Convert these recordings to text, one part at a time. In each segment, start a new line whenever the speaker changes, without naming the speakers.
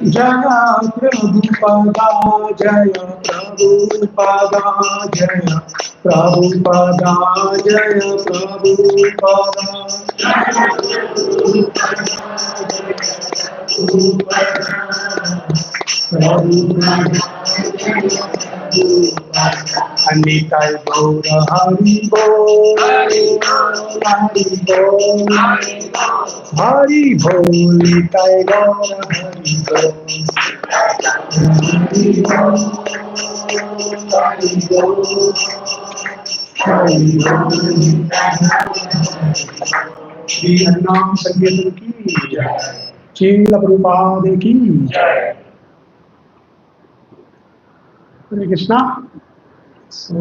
Jaya Prabhupada, Jaya Prabhupada, Jaya Prabhupada, Jaya Prabhupada. Anitai Gaura Hari Bol, Hari Bol, Hari Bol, Nitai Gaura Hari Bol, Hari Bol, Hari Bol. Shri Harinam Sankirtan ki jai, Srila Prabhupada ki jai. Hare Krishna. So,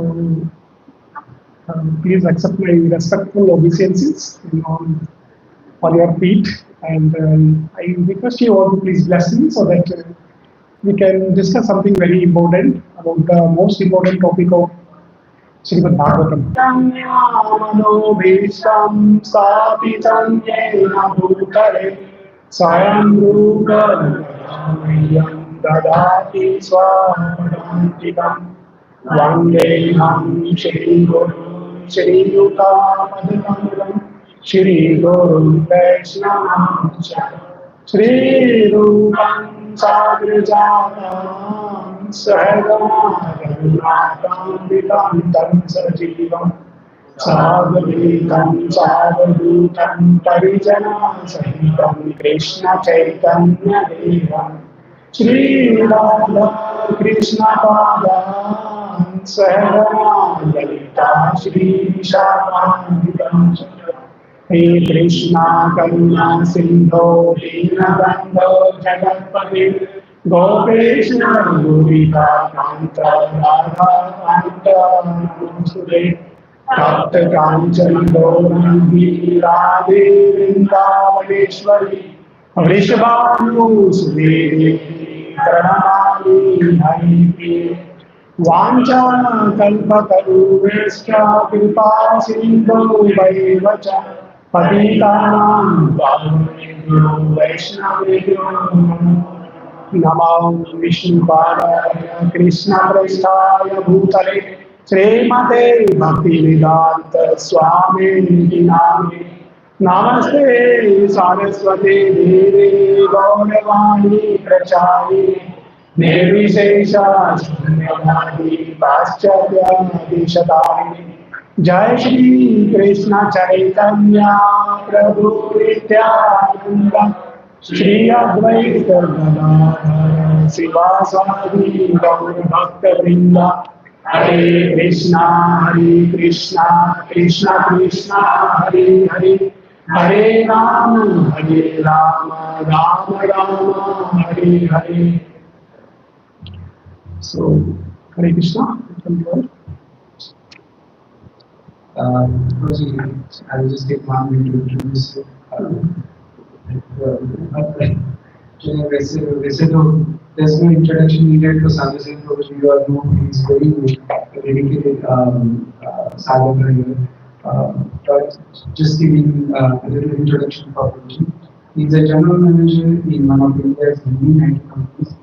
please accept my respectful obeisances on your feet, and I request you all to please bless me so that we can discuss something very important about the most important topic of Srimad Bhagavatam. Mano Stapitam Yena Bhutale Swayam Rupamayam Dadati Swadantikam Vandeham Shri Guru Shri Yutam Shri Guru Vaishnava Shri Rupam Sagrajatam Sahagam Vidantam Sajivam Sadhutam Sadhutam Parijana Sahitam Krishna Chaitanya Devam Shri Radha Krishna Padam Sahagam Lalita Shri Vishakam He Krishna Karuna Sindho Dinabandho Jagatpati Gopeshna Gurita Kanta Radha Kanta Namaste Tapta Kanchan Gaurandi Radhe Vrindavaneshwari Vrishabhanu Sudhi Pranamami Haripi Vancha Kalpataruvescha Kripa Sindhu Vaivacha Patitanam Bhavnebhyo Vaishnavebhyo Namam Vishnupadaya Krishna Prasthaya Bhutale Srimate Bhaktivedanta Swami Name Namaste Saraswati Devi Gauravani Prachari Nirvishesha Shunyavadi Paschatya Dishatari Jai Shri Krishna Chaitanya Prabhu Nityananda Shri Advaita Gadadhara Sivasadi Gaur Bhakta Vrinda Hare Krishna Krishna Krishna Hare Hare Hare Rama Rama Rama Hare Hare. So, Hare Krishna.
I will just take 1 minute to introduce you. वैसे तो there's no introduction needed for Sadhu because you all know he's very dedicated sadhaka here. But just giving a little introduction for Prabhu. He's a general manager in one of India's leading IT companies.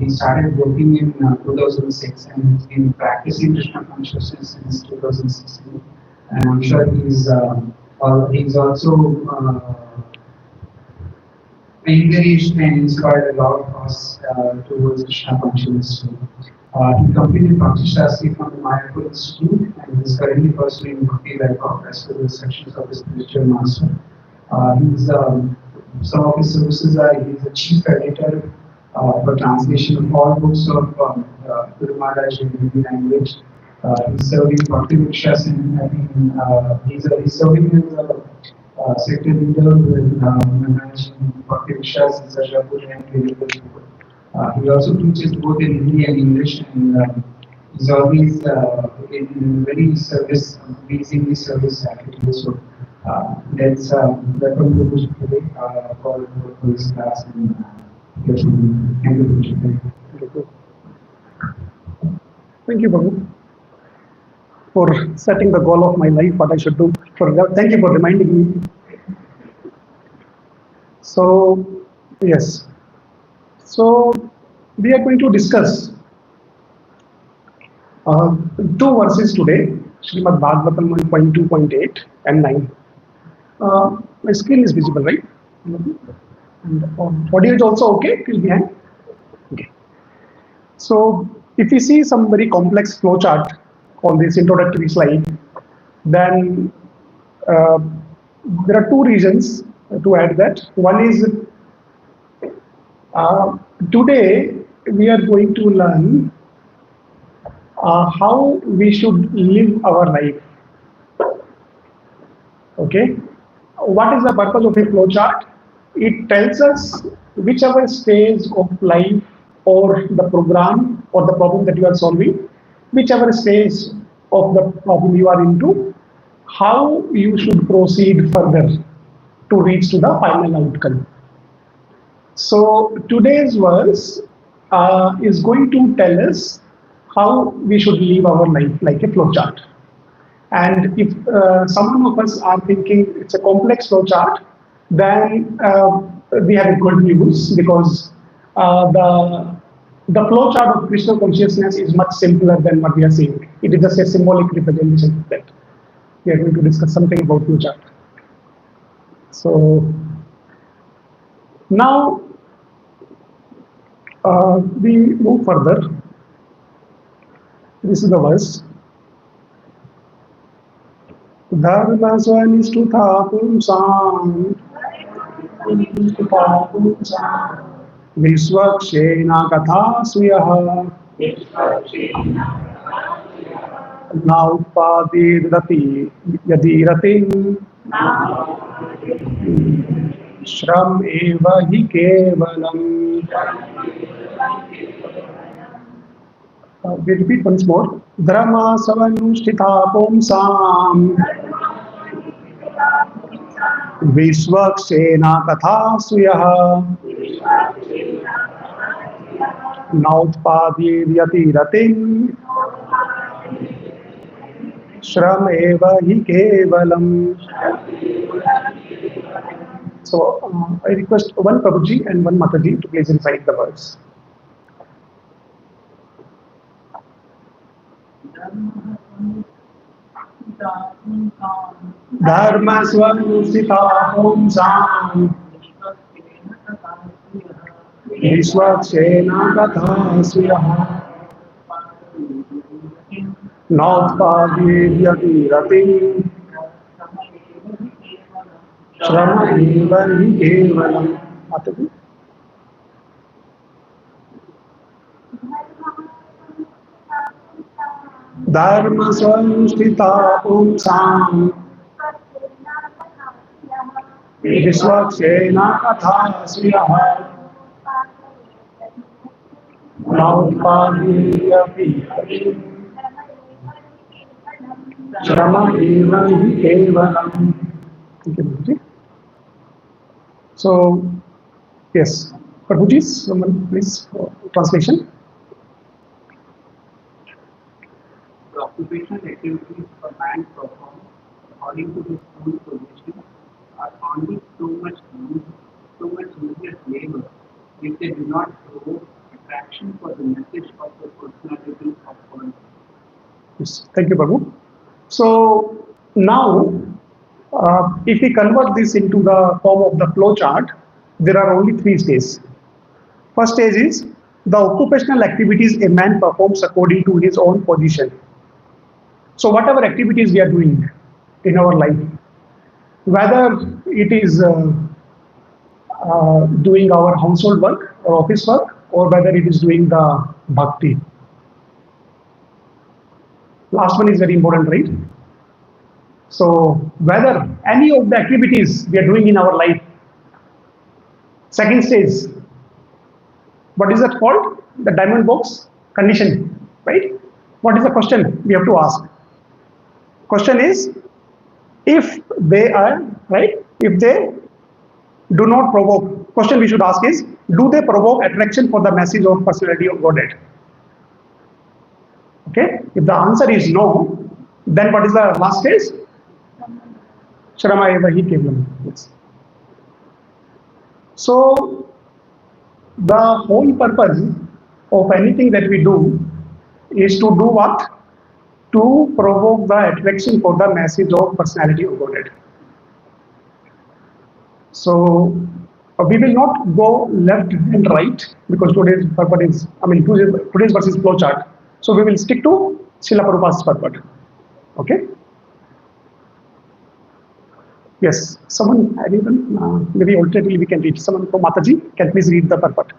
He started working in 2006 and he's been practicing Krishna consciousness since 2016. And I'm sure he's also encouraged and inspired a lot of us towards Krishna consciousness. He completed Bhakti Shastri from the Mayapur Institute and is currently pursuing Bhakti Life as per the sections of his spiritual master. Some of his services are he's the chief editor for translation of all books of Guru Maharaj in Hindi language. He's serving Bhakti Vrikshas and he's serving as a sector leader with managing Bhakti Vrikshas in Sarjapur and Prabhu. He also teaches both in Hindi and English, and he's always in very amazingly service attitude. So let's welcome Prabhu today for his class and
Thank you, Prabhu, for setting the goal of my life, what I should do. Thank you for reminding me. So, yes. So we are going to discuss two verses today, Srimad Bhagavatam 1.2.8 and 9. My screen is visible, right? And audio is also okay till behind? Okay. So if you see some very complex flowchart on this introductory slide, then there are two reasons to add that. One is today we are going to learn how we should live our life. Okay, what is the purpose of a flowchart? It tells us whichever stage of life or the program or the problem that you are solving, whichever stage of the problem you are into, how you should proceed further to reach to the final outcome. So today's verse is going to tell us how we should live our life like a flowchart. And if some of us are thinking it's a complex flowchart, then we have a good news, because the flowchart of Krishna consciousness is much simpler than what we are seeing. It is just a symbolic representation of that. We are going to discuss something about flowchart. So now we move further. This is the verse. Dharma svanishtuta pumsam Vishwakshena katha suyah Nautpadirati yadiratim Shram eva hi kevalam. We repeat once more. Dharma svanishtuta pumsam Vishwakshena katha suyah Nautpadirati ratim Shram eva hi kevalam. So I request one Prabhuji and one Mataji to please recite the words. Dharma svanishtuta pumsam Vishwakshena katha suyah Nautpadirati ratim Shram eva hi kevalam. Mataji. Dharma svanishtuta pumsam Vishwakshena katha suyah Nautpadirati Shram eva hi kevalam. Thank you, Prabhuji. So, yes, Prabhuji, someone please translation.
The occupational activities a man performs according to his own position are only so much useless labor if they do not provoke attraction for the message of the personality of God.
Yes, thank you, Prabhu. So now, if we convert this into the form of the flow chart, there are only three stages. First stage is the occupational activities a man performs according to his own position. So whatever activities we are doing in our life, whether it is doing our household work or office work, or whether it is doing the bhakti. Last one is very important, right? So whether any of the activities we are doing in our life, second stage, what is that called? The diamond box condition, right? What is the question we have to ask? Question is, if they are, right, if they do not provoke, question we should ask is, do they provoke attraction for the message of personality of Godhead? Okay, if the answer is no, then what is the last stage? Shrama eva hi kevalam. Yes. So The whole purpose of anything that we do is to do what? To provoke the attraction for the message of personality of Godhead. So we will not go left and right because today's purport is, today's verse is flowchart. So we will stick to Srila Prabhupada's purport. Okay? Yes, someone, maybe alternatively we can read. Someone from Mataji, can please read the purport.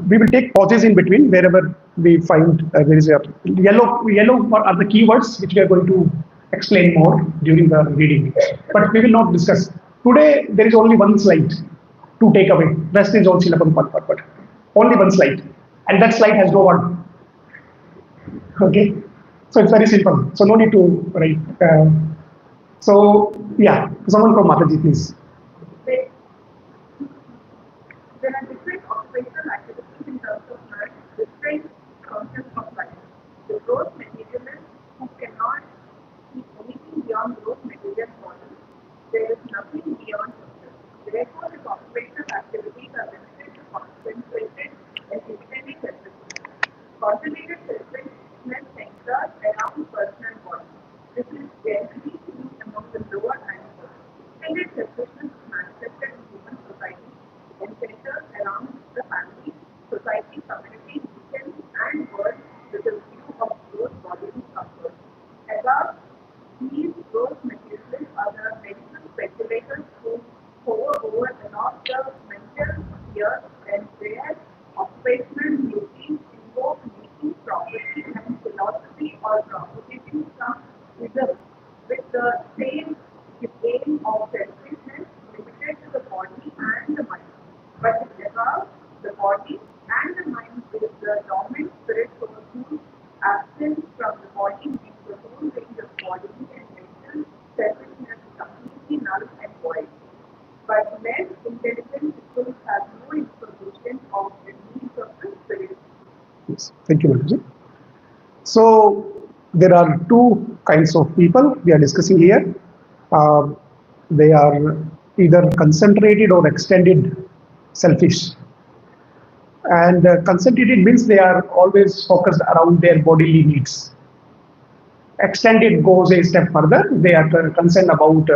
We will take pauses in between wherever we find there is a yellow are the keywords which we are going to explain more during the reading. But we will not discuss. Today there is only one slide to take away. Rest is all Srila Prabhupada, but only one slide. And that slide has no word. Okay? So it's very simple. So no need to write. So yeah, someone from Mataji, please.
There are different occupational activities in terms of life, different concepts of life. The gross materialist who cannot see anything beyond gross material models, there is nothing beyond success. Therefore, his occupational activities are limited to concentrated and systemic selfishness. Concentrated selfishness centers around personal body. This is generally seen among the lower animals. Extended selfishness is manifested in human society and centers around the family, society, community, region, and world with a view of gross bodily comfort. Above, these gross materialists are the medical speculators who hover over and off the mental sphere and their occupational duties involve making property and philosophy or propagating some results with the same aim of selfishness limited to the body and the mind. But above the body and the mind is the dominant spirit for whose absence from the body makes the whole range of bodily and mental selfishness completely null and void. But less intelligent people have no information of the needs of the spirit.
Yes, thank you, Mataji. So there are two kinds of people we are discussing here. They are either concentrated or extended selfish. And concentrated means they are always focused around their bodily needs. Extended goes a step further. They are concerned about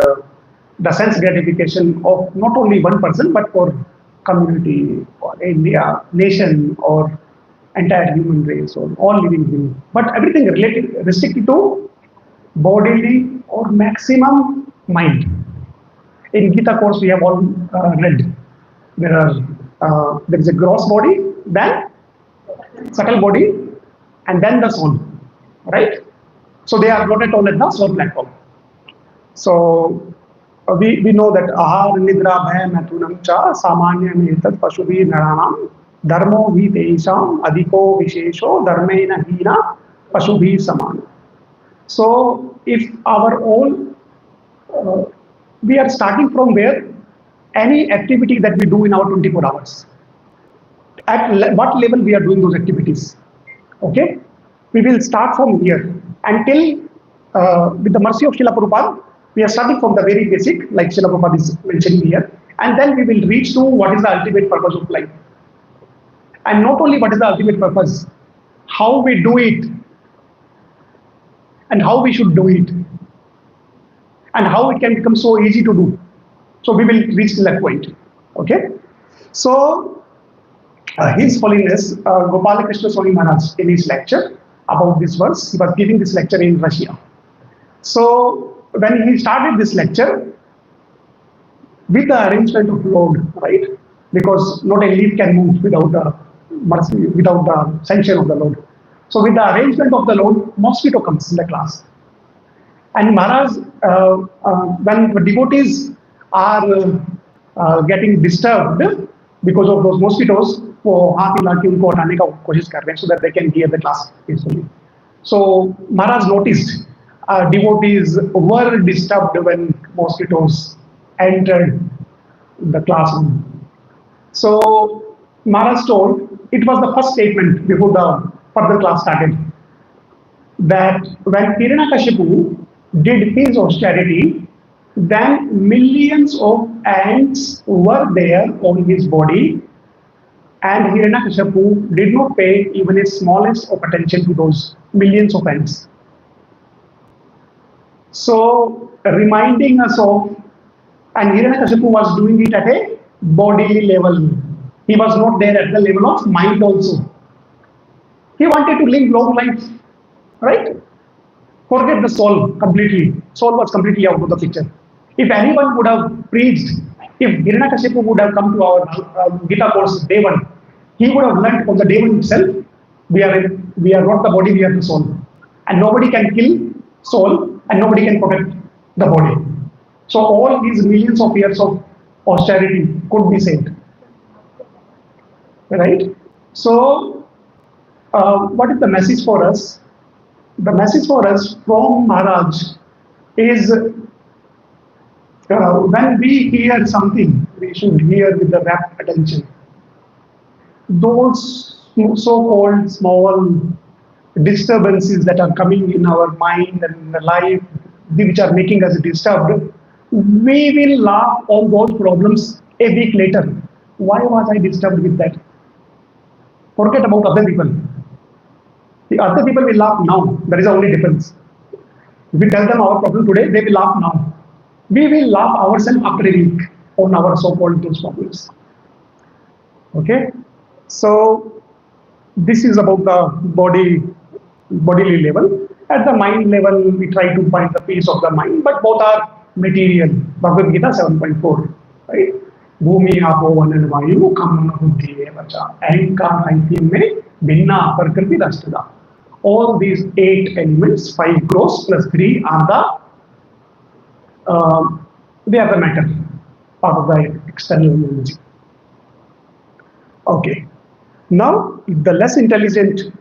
the sense gratification of not only one person but for community or India, nation or entire human race or all living beings. But everything related restricted to bodily or maximum mind. In Gita course we have all read. There is a gross body, then subtle body, and then the soul, right? So they are noted on the soul platform. So we know that ahar nidra bhaya mathunam cha samanya etat pashubi naranam dharmo vi teisham adhiko vishesho dharmena hina pashubi samana. So if our own we are starting from where any activity that we do in our 24 hours. At what level we are doing those activities. Okay? We will start from here until with the mercy of Srila Prabhupada, we are starting from the very basic, like Srila Prabhupada is mentioning here, and then we will reach to what is the ultimate purpose of life. And not only what is the ultimate purpose, how we do it, and how we should do it, and how it can become so easy to do. So we will reach to that point. Okay? So His Holiness Gopala Krishna Swami Maharaj in his lecture about this verse, he was giving this lecture in Russia. So when he started this lecture with the arrangement of Lord, right? Because not a leaf can move without the mercy, without the sanction of the Lord. So with the arrangement of the Lord, mosquito comes in the class. And Maharaj, when the devotees are getting disturbed because of those mosquitoes, वो हाथ हिला के उनको हटाने का कोशिश कर रहे हैं so that they can hear the class peacefully. So Maharaj noticed devotees were disturbed when mosquitoes entered the classroom. So Maharaj told, it was the first statement before the further class started, that when Hiranyakashipu did his austerity, then millions of ants were there on his body, and Hiranyakashipu did not pay even the smallest of attention to those millions of ants. So, reminding us of, and Hiranyakashipu was doing it at a body level. He was not there at the level of mind also. He wanted to live long life, right? Forget the soul completely. Soul was completely out of the picture. If anyone would have preached, if Hiranyakashipu would have come to our Gita course day one, he would have learned from the day one itself, we are not the body, we are the soul. And nobody can kill soul and nobody can protect the body. So all these millions of years of austerity could be saved. Right? So, what is the message for us? The message for us from Maharaj is when we hear something, we should hear with the rapt attention. Those so-called small disturbances that are coming in our mind and in the life, which are making us disturbed, we will laugh on those problems a week later. Why was I disturbed with that? Forget about other people. The other people will laugh now. That is the only difference. If we tell them our problem today, they will laugh now. We will laugh ourselves after a week on our so-called those problems. Okay? So this is about the bodily level. At the mind level, we try to find the peace of the mind, but both are material. Bhagavad Gita 7.4, right? Bhumi apo vanan vayu kamana buddhi evacha ahankara aithyam me bhinna prakriti rastada. All these 8 elements, 5 gross plus 3 are they are the matter, part of the external energy. Okay. Now, if the less intelligent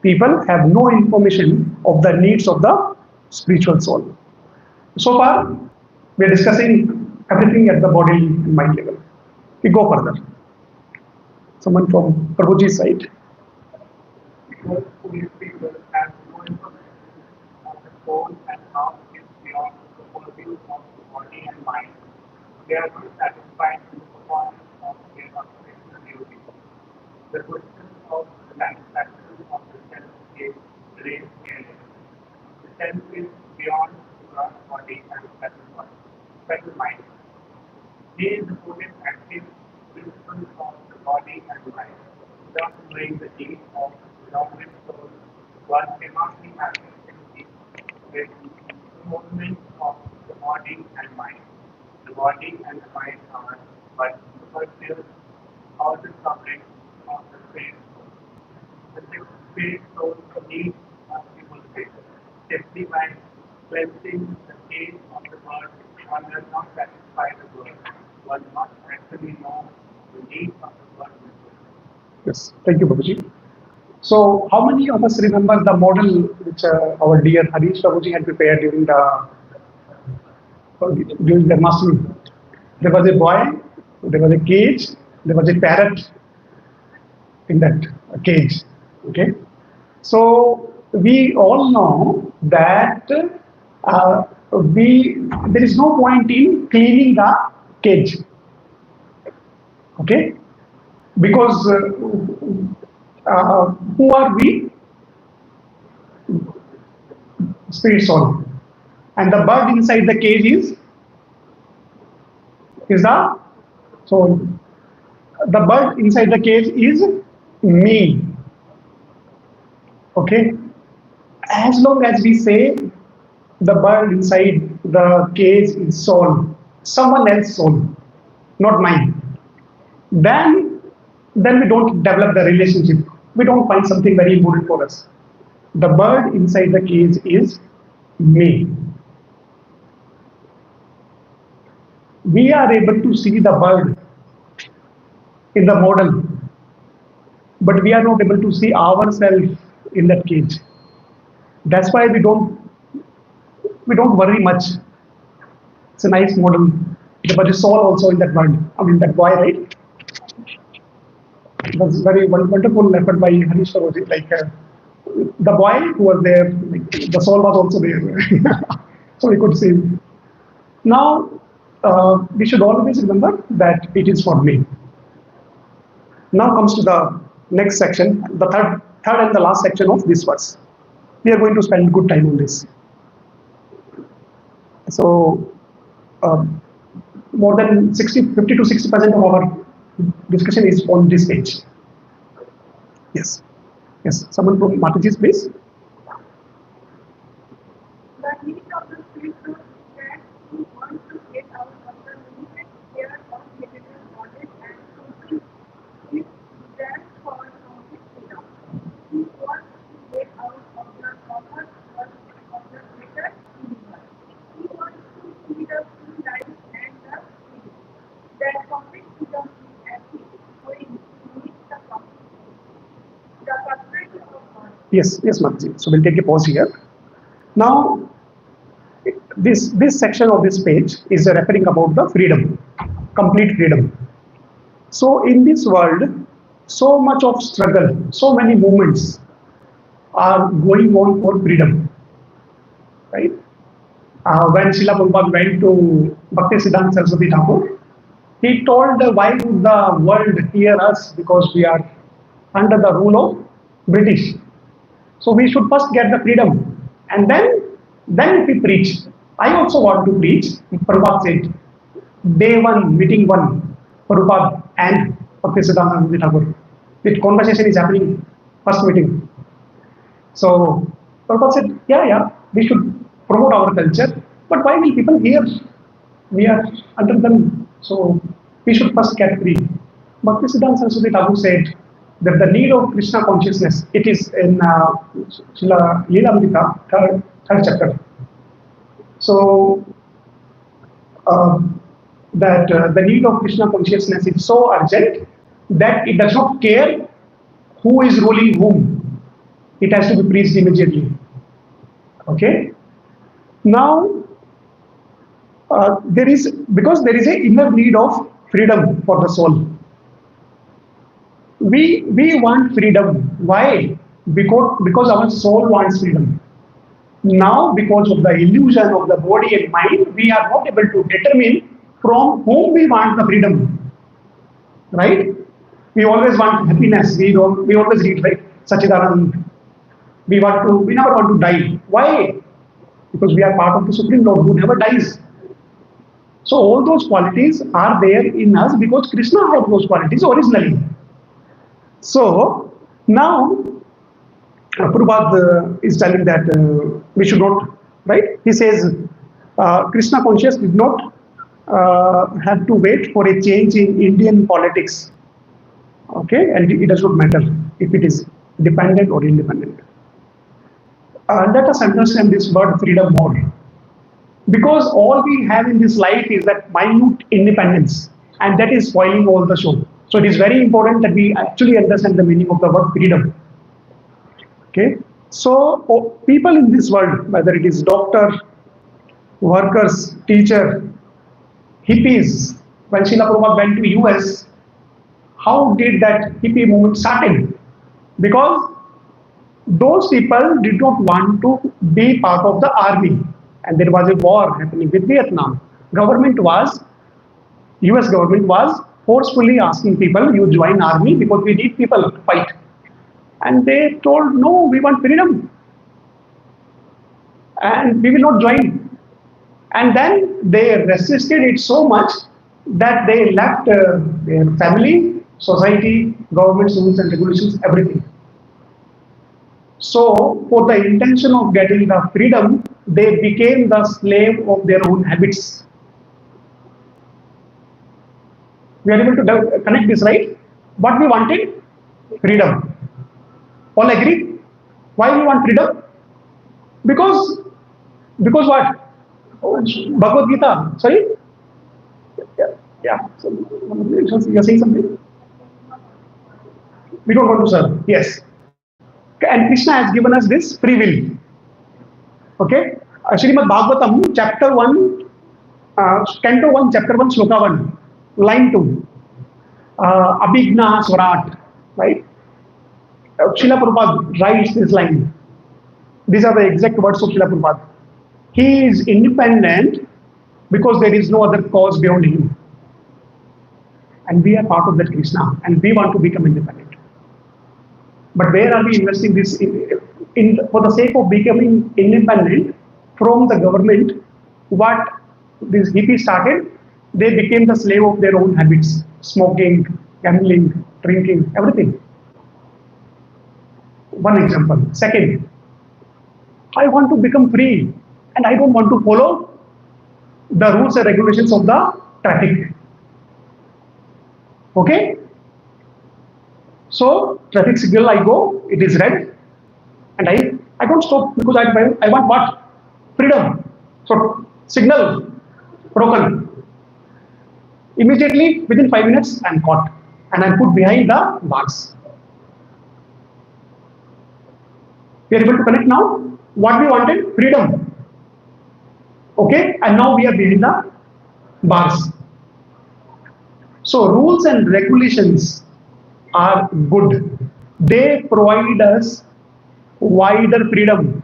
people have no information of the needs of the spiritual soul. So far, we are discussing everything at the body and mind level. We go further. Someone from Prabhuji's side.
Because foolish people have no information of the soul and how it is beyond the purview of the body and mind. They are not satisfied with the performance of their occupational duty. The question of the satisfaction of the self is raised here. The self is beyond the body and special mind. He is the potent active principle of the body and mind. Without knowing the deed of the dominant soul, one cannot be happy in peace with the movement of the body and mind. The body and the mind are but superfluous or the subject of the spirit soul. The spirit soul needs a purification. Simply by cleansing the cage of the bird, one does not satisfy the bird. One must actually know the needs of the bird.
Yes, thank you, Prabhuji. So, how many of us remember the model which our dear Harish Prabhuji had prepared during the Masmi? There was a boy, there was a cage, there was a parrot in that cage. Okay, so we all know that there is no point in cleaning the cage. Okay, because who are we? Spirit soul, and the bird inside the cage is the soul. The bird inside the cage is me. Okay, as long as we say the bird inside the cage is soul, someone else's soul, not mine, then we don't develop the relationship. We don't find something very important for us. The bird inside the cage is me. We are able to see the bird in the model, but we are not able to see ourselves in that cage. That's why we don't worry much. It's a nice model. But the soul also in that bird. I mean that boy, right? It was very wonderful effort by Harish Prabhuji. Like the boy who was there, like, the soul was also there, so we could see. Now, we should always remember that it is for me. Now comes to the next section, the third and the last section of this verse. We are going to spend good time on this. So, more than 50 to 60% of our discussion is on this page. Yes. Yes. Someone from Mataji's, please.
The need of the spiritual that who want to get out of the limited sphere of material knowledge and social is desire for complete freedom. He wants to get out of the common world of the greater universe. He wants to see the full life and the freedom. That complete freedom is actually going to meet the complete freedom. The perspective of God.
Yes, Mataji. So we'll take a pause here. Now, this section of this page is referring about the freedom, complete freedom. So in this world, so much of struggle, so many movements are going on for freedom, right? When Srila Prabhupada went to Bhaktisiddhanta Saraswati Thakur, he told, why would the world hear us? Because we are under the rule of British. So we should first get the freedom, and then if we preach. I also want to preach. Prabhupada said, day one, meeting one, Prabhupada and Bhaktisiddhanta Saraswati Thakur. The conversation is happening, first meeting. So Prabhupada said, yeah, we should promote our culture, but why will people hear? We are under them, so we should first get free. Bhaktisiddhanta Saraswati Thakur said that the need of Krishna consciousness, it is in Srila Leelamrita, third chapter. So that the need of Krishna consciousness is so urgent that it does not care who is ruling whom. It has to be preached immediately. Okay. Now, because there is an inner need of freedom for the soul. We want freedom. Why? Because our soul wants freedom. Now, because of the illusion of the body and mind, we are not able to determine from whom we want the freedom. Right? We always want happiness. We always read, right? Sachidanand. We never want to die. Why? Because we are part of the Supreme Lord who never dies. So all those qualities are there in us because Krishna had those qualities originally. So now Prabhupada is telling that we should not, right? He says Krishna consciousness did not have to wait for a change in Indian politics. Okay, and it does not matter if it is dependent or independent. Let us understand this word freedom more. Because all we have in this life is that minute independence, and that is spoiling all the show. So it is very important that we actually understand the meaning of the word freedom. Okay, so people in this world, whether it is doctor, workers, teacher, hippies, when Srila Prabhupada went to US, how did that hippie movement started? Because those people did not want to be part of the army, and there was a war happening with Vietnam. US government was forcefully asking people, you join army because we need people to fight. And they told, no, we want freedom. And we will not join. And then they resisted it so much that they left their family, society, government rules and regulations, everything. So, for the intention of getting the freedom, they became the slave of their own habits. We are able to connect this, right? What we wanted? Freedom. All agree? Why we want freedom? Because what? Bhagavad Gita. Sorry? Yeah. So, you're saying something? We don't want to serve. Yes. And Krishna has given us this free will. Okay? Srimad Bhagavatam, chapter 1, canto 1, chapter 1, sloka 1, line 2. Abhigna Swarat. Right? Srila Prabhupada writes this line. These are the exact words of Srila Prabhupada. He is independent because there is no other cause beyond him. And we are part of that Krishna, and we want to become independent. But where are we investing this in for the sake of becoming independent from the government? What these hippies started, they became the slave of their own habits, smoking, gambling, drinking, everything. One example. Second, I want to become free and I don't want to follow the rules and regulations of the traffic. Okay? So, traffic signal I go, it is red, and I don't stop because I want what? Freedom. So, signal broken. Immediately, within 5 minutes, I am caught and I am put behind the bars. We are able to connect now. What we wanted? Freedom. Okay, and now we are behind the bars. So, rules and regulations are good. They provide us wider freedom.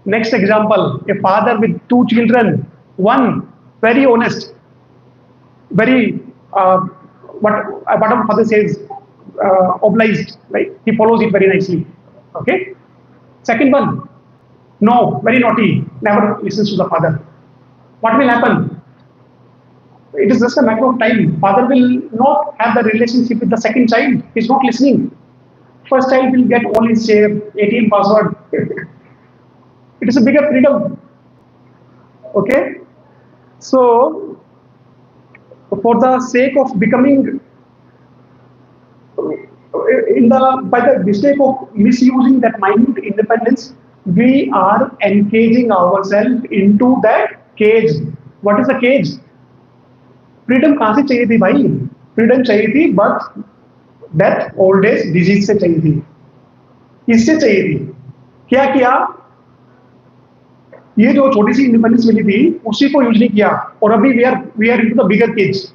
Next example, a father with 2 children, one very honest, very whatever father says, obliged, right? He follows it very nicely. Okay. Second one, no, very naughty, never listens to the father. What will happen? It is just a matter of time. Father will not have the relationship with the second child. He is not listening. First child will get all his share, ATM password. It is a bigger freedom. Okay? So, for the sake of becoming, by the mistake of misusing that minute independence, we are engaging ourselves into that cage. What is the cage? Freedom कहां से चाहिए थी भाई? Freedom चाहिए थी birth, death, old age, disease से चाहिए थी. इससे चाहिए थी. क्या किया? ये जो छोटी सी इंडिपेंडेंस मिली थी उसी को यूज नहीं किया और अभी we are into the bigger cage.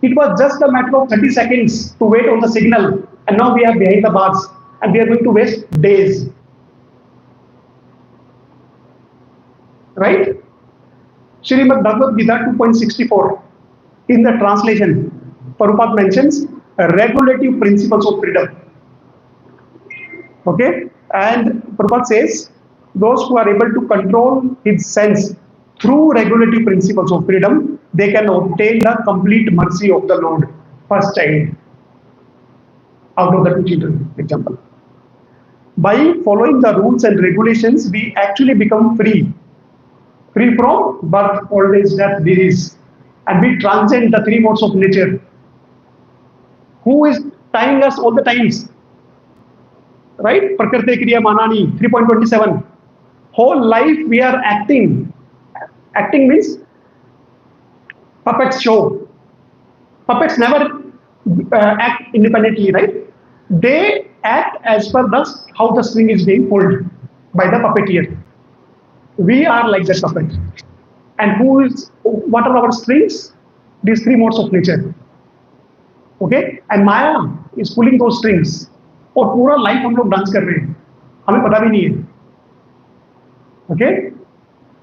It was just a matter of 30 seconds to wait on the signal, and now we are behind the bars and we are going to waste days. Right? Srimad Bhagavad Gita 2.64, in the translation, Prabhupada mentions regulative principles of freedom. Okay? And Prabhupada says, those who are able to control his sense through regulative principles of freedom, they can obtain the complete mercy of the Lord. First child, out of the 2 children, example. By following the rules and regulations, we actually become free. Free from birth, old age, death, disease. And we transcend the 3 modes of nature. Who is tying us all the times? Right? Prakriti Kriya Manani, 3.27. Whole life we are acting. Acting means puppets show. Puppets never act independently, right? They act as per how the string is being pulled by the puppeteer. We are like that puppet. And what are our strings? These 3 modes of nature. Okay? And Maya is pulling those strings. और पूरा life हम लोग dance कर रहे हैं, हमें पता भी नहीं है. Okay?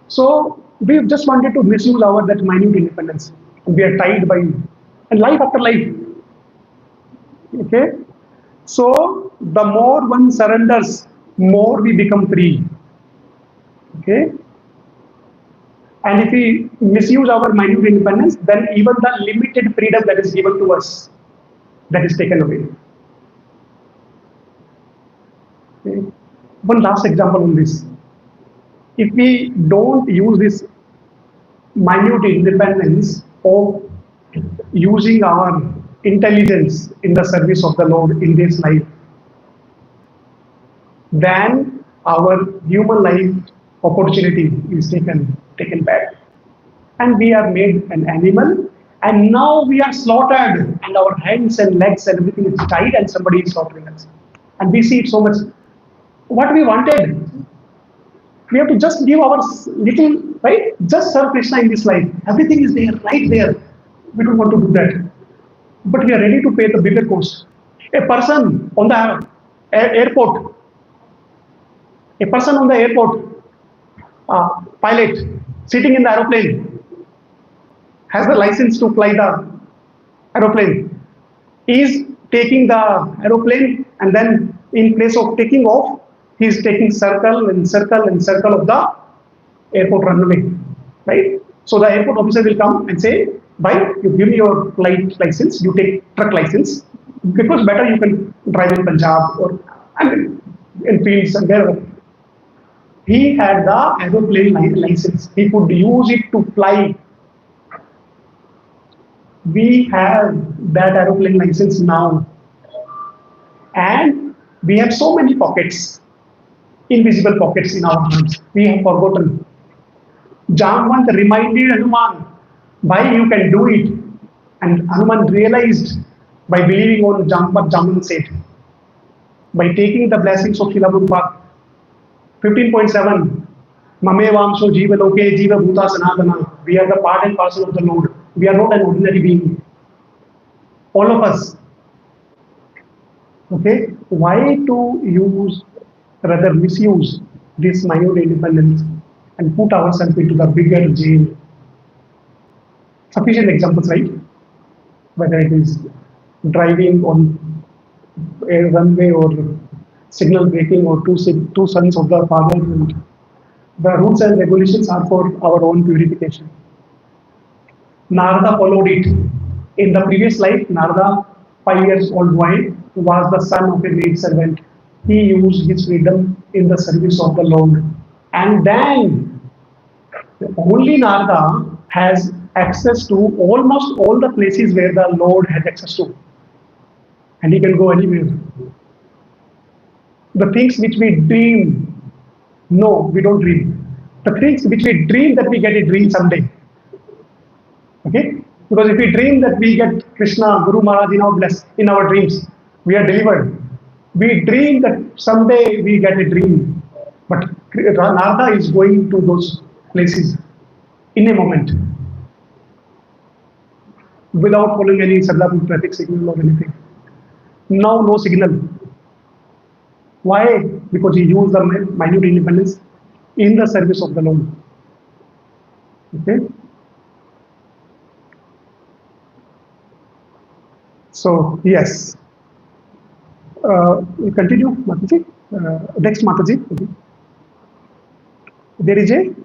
So we just wanted to misuse our that minute independence. We are tied by and life after life. Okay? So the more one surrenders, more we become free. Okay? And if we misuse our minute independence, then even the limited freedom that is given to us, that is taken away. Okay. One last example on this. If we don't use this minute independence of using our intelligence in the service of the Lord in this life, then our human life opportunity is taken back. And we are made an animal, and now we are slaughtered, and our hands and legs and everything is tied, and somebody is slaughtering us. And we see it so much. What we wanted, we have to just give our little, right? Just serve Krishna in this life. Everything is there, right there. We don't want to do that. But we are ready to pay the bigger cost. A person on the airport, pilot, sitting in the aeroplane, has the license to fly the aeroplane, is taking the aeroplane, and then in place of taking off, he is taking circle and circle and circle of the airport runway, right? So the airport officer will come and say, "Bhai, you give me your flight license, you take truck license, because better you can drive in Punjab or in fields and wherever." He had the aeroplane license. He could use it to fly. We have that aeroplane license now, and we have so many pockets, invisible pockets in our hands. We have forgotten. Jamwant reminded Hanuman, why you can do it. And Hanuman realized by believing on what Jamwant said, by taking the blessings of Srila Prabhupada. 15.7, Mamevamso Jiva Loke Jiva Bhuta Sanatana. We are the part and parcel of the Lord. We are not an ordinary being. All of us. Okay? Why to use, rather misuse this minute independence and put ourselves into the bigger jail? Sufficient examples, right? Whether it is driving on a runway or signal breaking or two sons of the father. And the rules and regulations are for our own purification. Narada followed it. In the previous life, Narada, 5 years old boy, was the son of a maid servant. He used his freedom in the service of the Lord. And then, only Narada has access to almost all the places where the Lord has access to. And he can go anywhere. The things which we dream, no, we don't dream. The things which we dream that we get a dream someday. Okay? Because if we dream that we get Krishna, Guru Maharaj in our dreams, we are delivered. We dream that someday we get a dream. But Narada is going to those places in a moment without following any Sarjapur traffic signal or anything. Now no signal. Why? Because he used the minute independence in the service of the Lord. Okay? So, yes. We continue, Mataji. Next, Mataji. Okay. There is a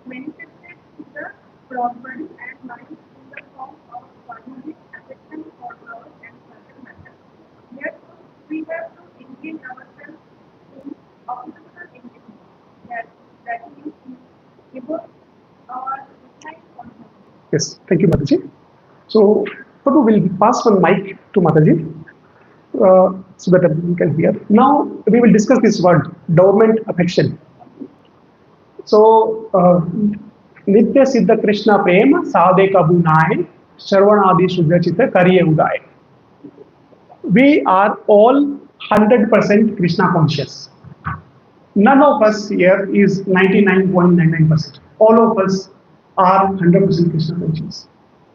manifested in the property and mind in the form of harmonic affection for love and certain matter. Therefore, we have to engage ourselves in optimal engagement that is devote our time on him.
yes. Thank you, Mataji. So, Prabhu will pass one mic to Mataji so that we can hear. Now, we will discuss this word, dormant affection. So, Nitya Siddha Krishna Prema Sadhe Kabunai Sarvanadi Shuddhachita Kariye Uday. We are all 100% Krishna conscious. None of us here is 99.99%. All of us are 100% Krishna conscious.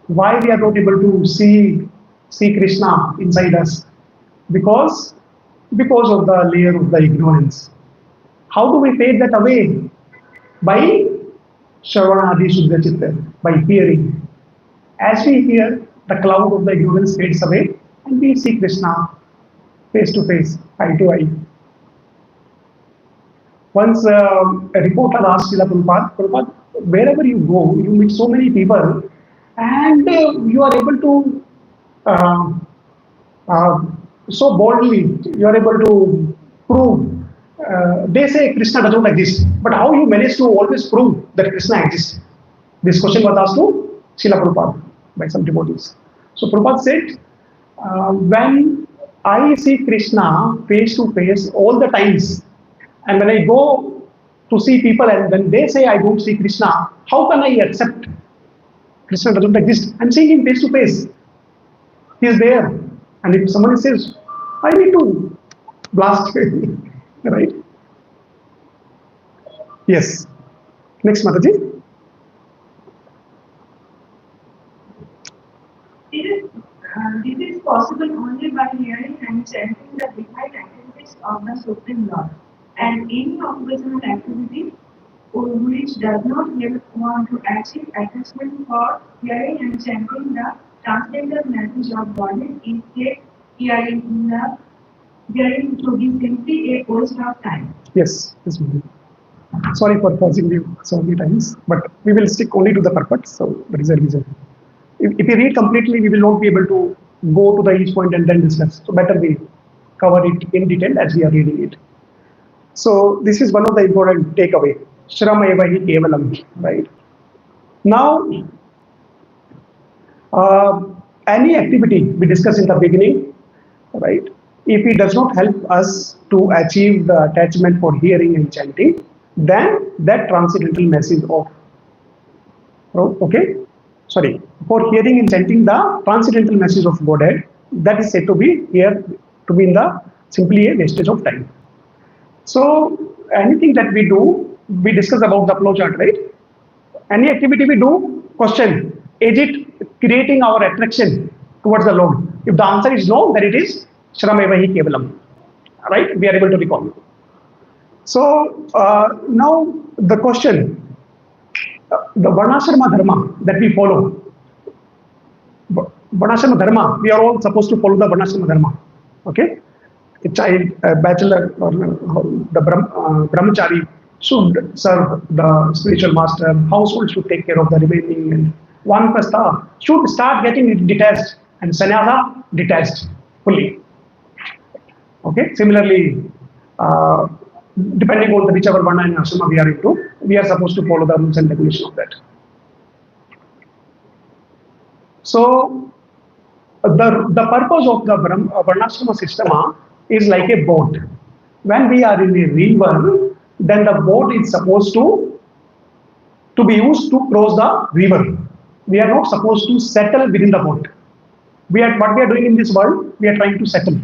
Why we are not able to see Krishna inside us? Because of the layer of the ignorance. How do we fade that away? By Shravanadi Shuddha Chitta, by hearing. As we hear, the cloud of the ignorance fades away and we see Krishna face to face, eye to eye. Once a reporter asked Srila Prabhupada, wherever you go, you meet so many people and you are able to so boldly, you are able to prove. They say Krishna doesn't exist, but how you manage to always prove that Krishna exists? This question was asked to Srila Prabhupada by some devotees. So Prabhupada said, when I see Krishna face to face all the times, and when I go to see people and when they say I don't see Krishna, how can I accept Krishna doesn't exist? I'm seeing him face to face. He is there. And if somebody says, I need to blast, right? Yes. Next, Mataji.
It is This is possible only by hearing and chanting the divine activities of the Supreme Lord. And any occupational activity which does not help one to achieve attachment for hearing and chanting the transcendental message of body is yet hearing to be simply a waste of time.
Yes, yes, ma'am. Sorry for pausing you so many times, but we will stick only to the purport. So that is the reason. If we read completely, we will not be able to go to the each point and then discuss. So better we cover it in detail as we are reading it. So this is one of the important takeaway. Shrama eva hi kevalam, right? Now, any activity we discussed in the beginning, right? If it does not help us to achieve the attachment for hearing and chanting, then that transcendental message of, okay, sorry, for hearing and chanting the transcendental message of Godhead, that is said to be here to be in the simply a wastage of time. So anything that we do, we discuss about the flow chart, right? Any activity we do, question, is it creating our attraction towards the Lord? If the answer is no, then it is Shrameva hi Kevalam, right? We are able to recall. So now the question, the Varnashrama Dharma that we follow, Varnashrama Dharma, we are all supposed to follow the Varnashrama Dharma, okay? A child, a bachelor, or the brahmachari should serve the spiritual master, household should take care of the remaining, and vanprastha should start getting detached, and sannyasa detached fully. Okay, similarly, depending on the whichever varna and ashrama we are into, we are supposed to follow the rules and regulation of that. So, the purpose of the varnashrama system is like a boat. When we are in a river, then the boat is supposed to be used to cross the river. We are not supposed to settle within the boat. What we are doing in this world, we are trying to settle.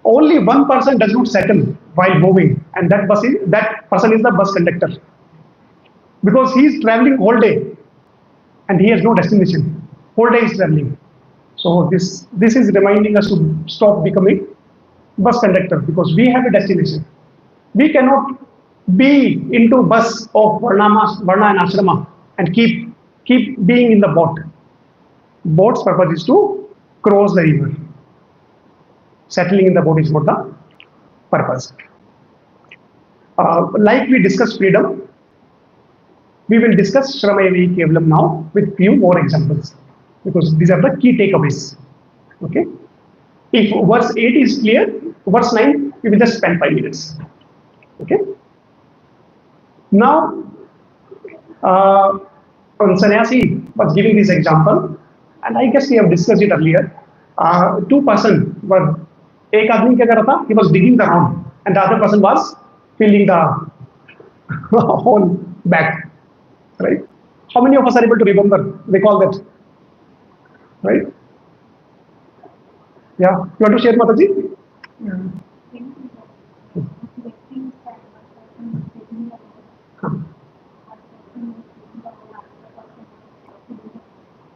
Only one person does not settle while moving, and that person is the bus conductor. Because he is traveling all day, and he has no destination. Whole day is traveling. So this is reminding us to stop becoming bus conductor, because we have a destination. We cannot be into bus of varna and ashrama and keep being in the boat. Boat's purpose is to cross the river. Settling in the boat is not the purpose. Like we discussed freedom, we will discuss Shramaya Kevalam now with few more examples, because these are the key takeaways. Okay. If verse 8 is clear, verse 9, we will just spend 5 minutes. Okay. Now, sannyasi was giving this example, and I guess we have discussed it earlier. Two persons were, एक आदमी क्या कर रहा था? He was digging the ground, and the other person was filling the hole back. Right? How many of us are able to recall that? Right? Yeah. You want to share, Mataji?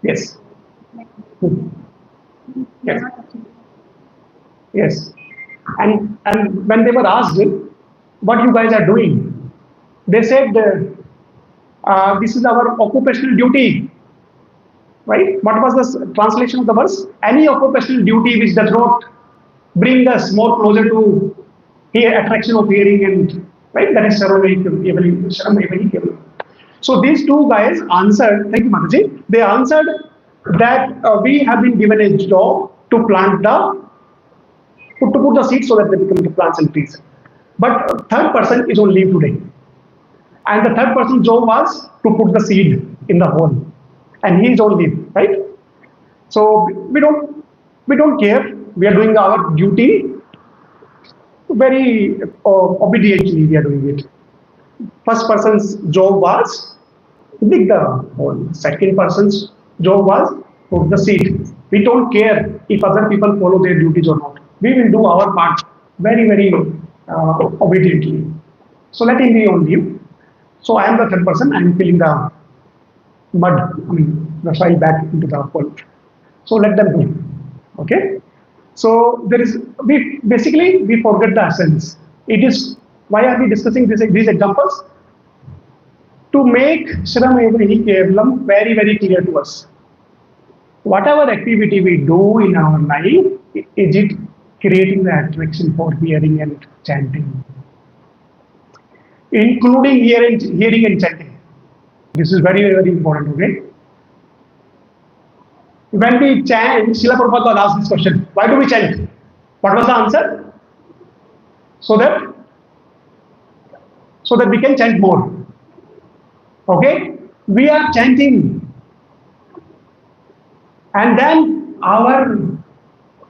Yes. Yes. Yes. And when they were asked what you guys are doing, they said this is our occupational duty. Right? What was the translation of the verse? Any occupational duty which does not bring us more closer to attraction of hearing, and right, that is Shramaya. So these two guys answered, thank you Mataji, they answered that we have been given a job to plant to put the seeds so that they become the plants and trees. But third person is on leave today. And the third person's job was to put the seed in the hole. And he is on leave, right? So we don't care. We are doing our duty very obediently. We are doing it. First person's job was to dig the hole. Second person's job was put the seed. We don't care if other people follow their duties or not. We will do our part very, very obediently. So let him be on leave. So I am the third person. I am filling the mud, the soil back into the hole. So let them do. Okay. So there is we forget the essence. It is why are we discussing these examples? To make Shramevrihi Kevalam very, very clear to us. Whatever activity we do in our life, is it creating the attraction for hearing and chanting? Including hearing and chanting. This is very, very important, okay? When we chant, Srila Prabhupada asked this question, why do we chant? What was the answer? So that we can chant more. Okay? We are chanting. And then our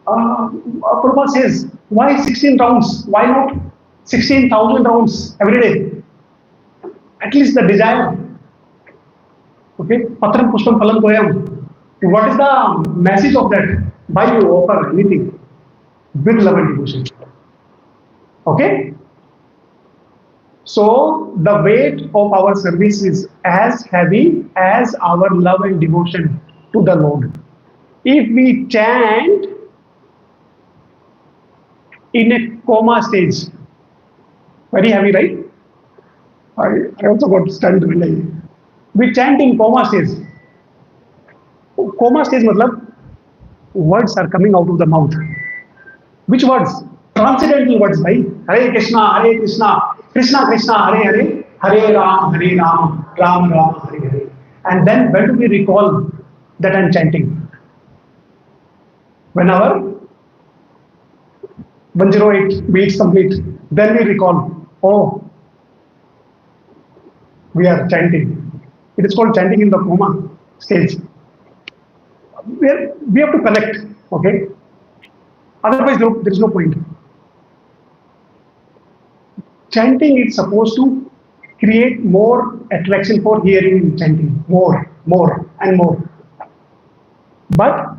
Prabhupada says, why 16 rounds? Why not 16,000 rounds every day? At least the desire. Okay? Patram Pushpam Phalam Goyam. What is the message of that? Why you offer anything with love and devotion? Okay? So the weight of our service is as heavy as our love and devotion to the Lord. If we chant in a coma stage, very heavy, right? I also got stunned when we chant in coma stage. Coma stage matlab words are coming out of the mouth. Which words? Transcendental words, right? Hare Krishna, Krishna Krishna, Hare Hare, Hare Ram, Ram Ram, Hare Hare. And then when do we recall that I'm chanting? When our 108 beats complete, then we recall, oh, we are chanting. It is called chanting in the coma stage. We have to connect, okay? Otherwise, there is no point. Chanting is supposed to create more attraction for hearing and chanting, more and more. But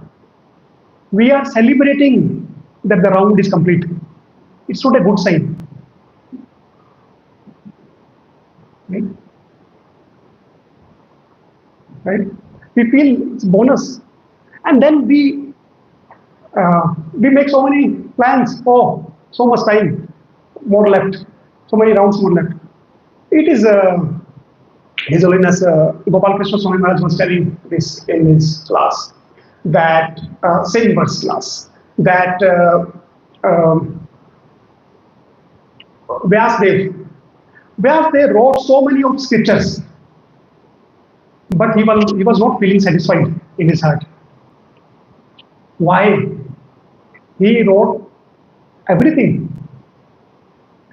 we are celebrating that the round is complete. It's not a good sign. Right? We feel it's bonus. And then we make so many plans. Oh, so much time, more left. So many rounds more left. It is His Holiness Gopal Krishna Swami Maharaj was telling this in his class, that same verse class, that Vyasdev wrote so many of scriptures, but he was not feeling satisfied in his heart. Why? He wrote everything.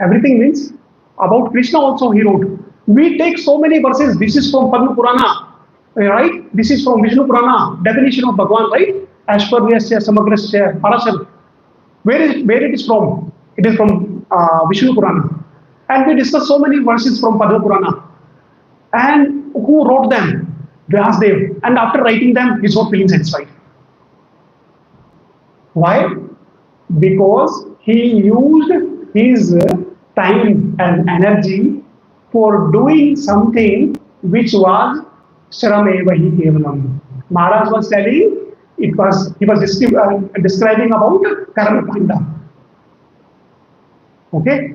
Everything means about Krishna also he wrote. We take so many verses. This is from Padma Purana, right? This is from Vishnu Purana, definition of Bhagwan, right? Ashwaryasya Samagrasya Parashar. Where it is from? It is from Vishnu Purana. And we discuss so many verses from Padma Purana. And who wrote them? Vyasdev. And after writing them, he's not feeling satisfied. Why? Because he used his time and energy for doing something which was Shramevahi Kevalam. Maharaj was telling, he was describing about Karma Kanda. Okay?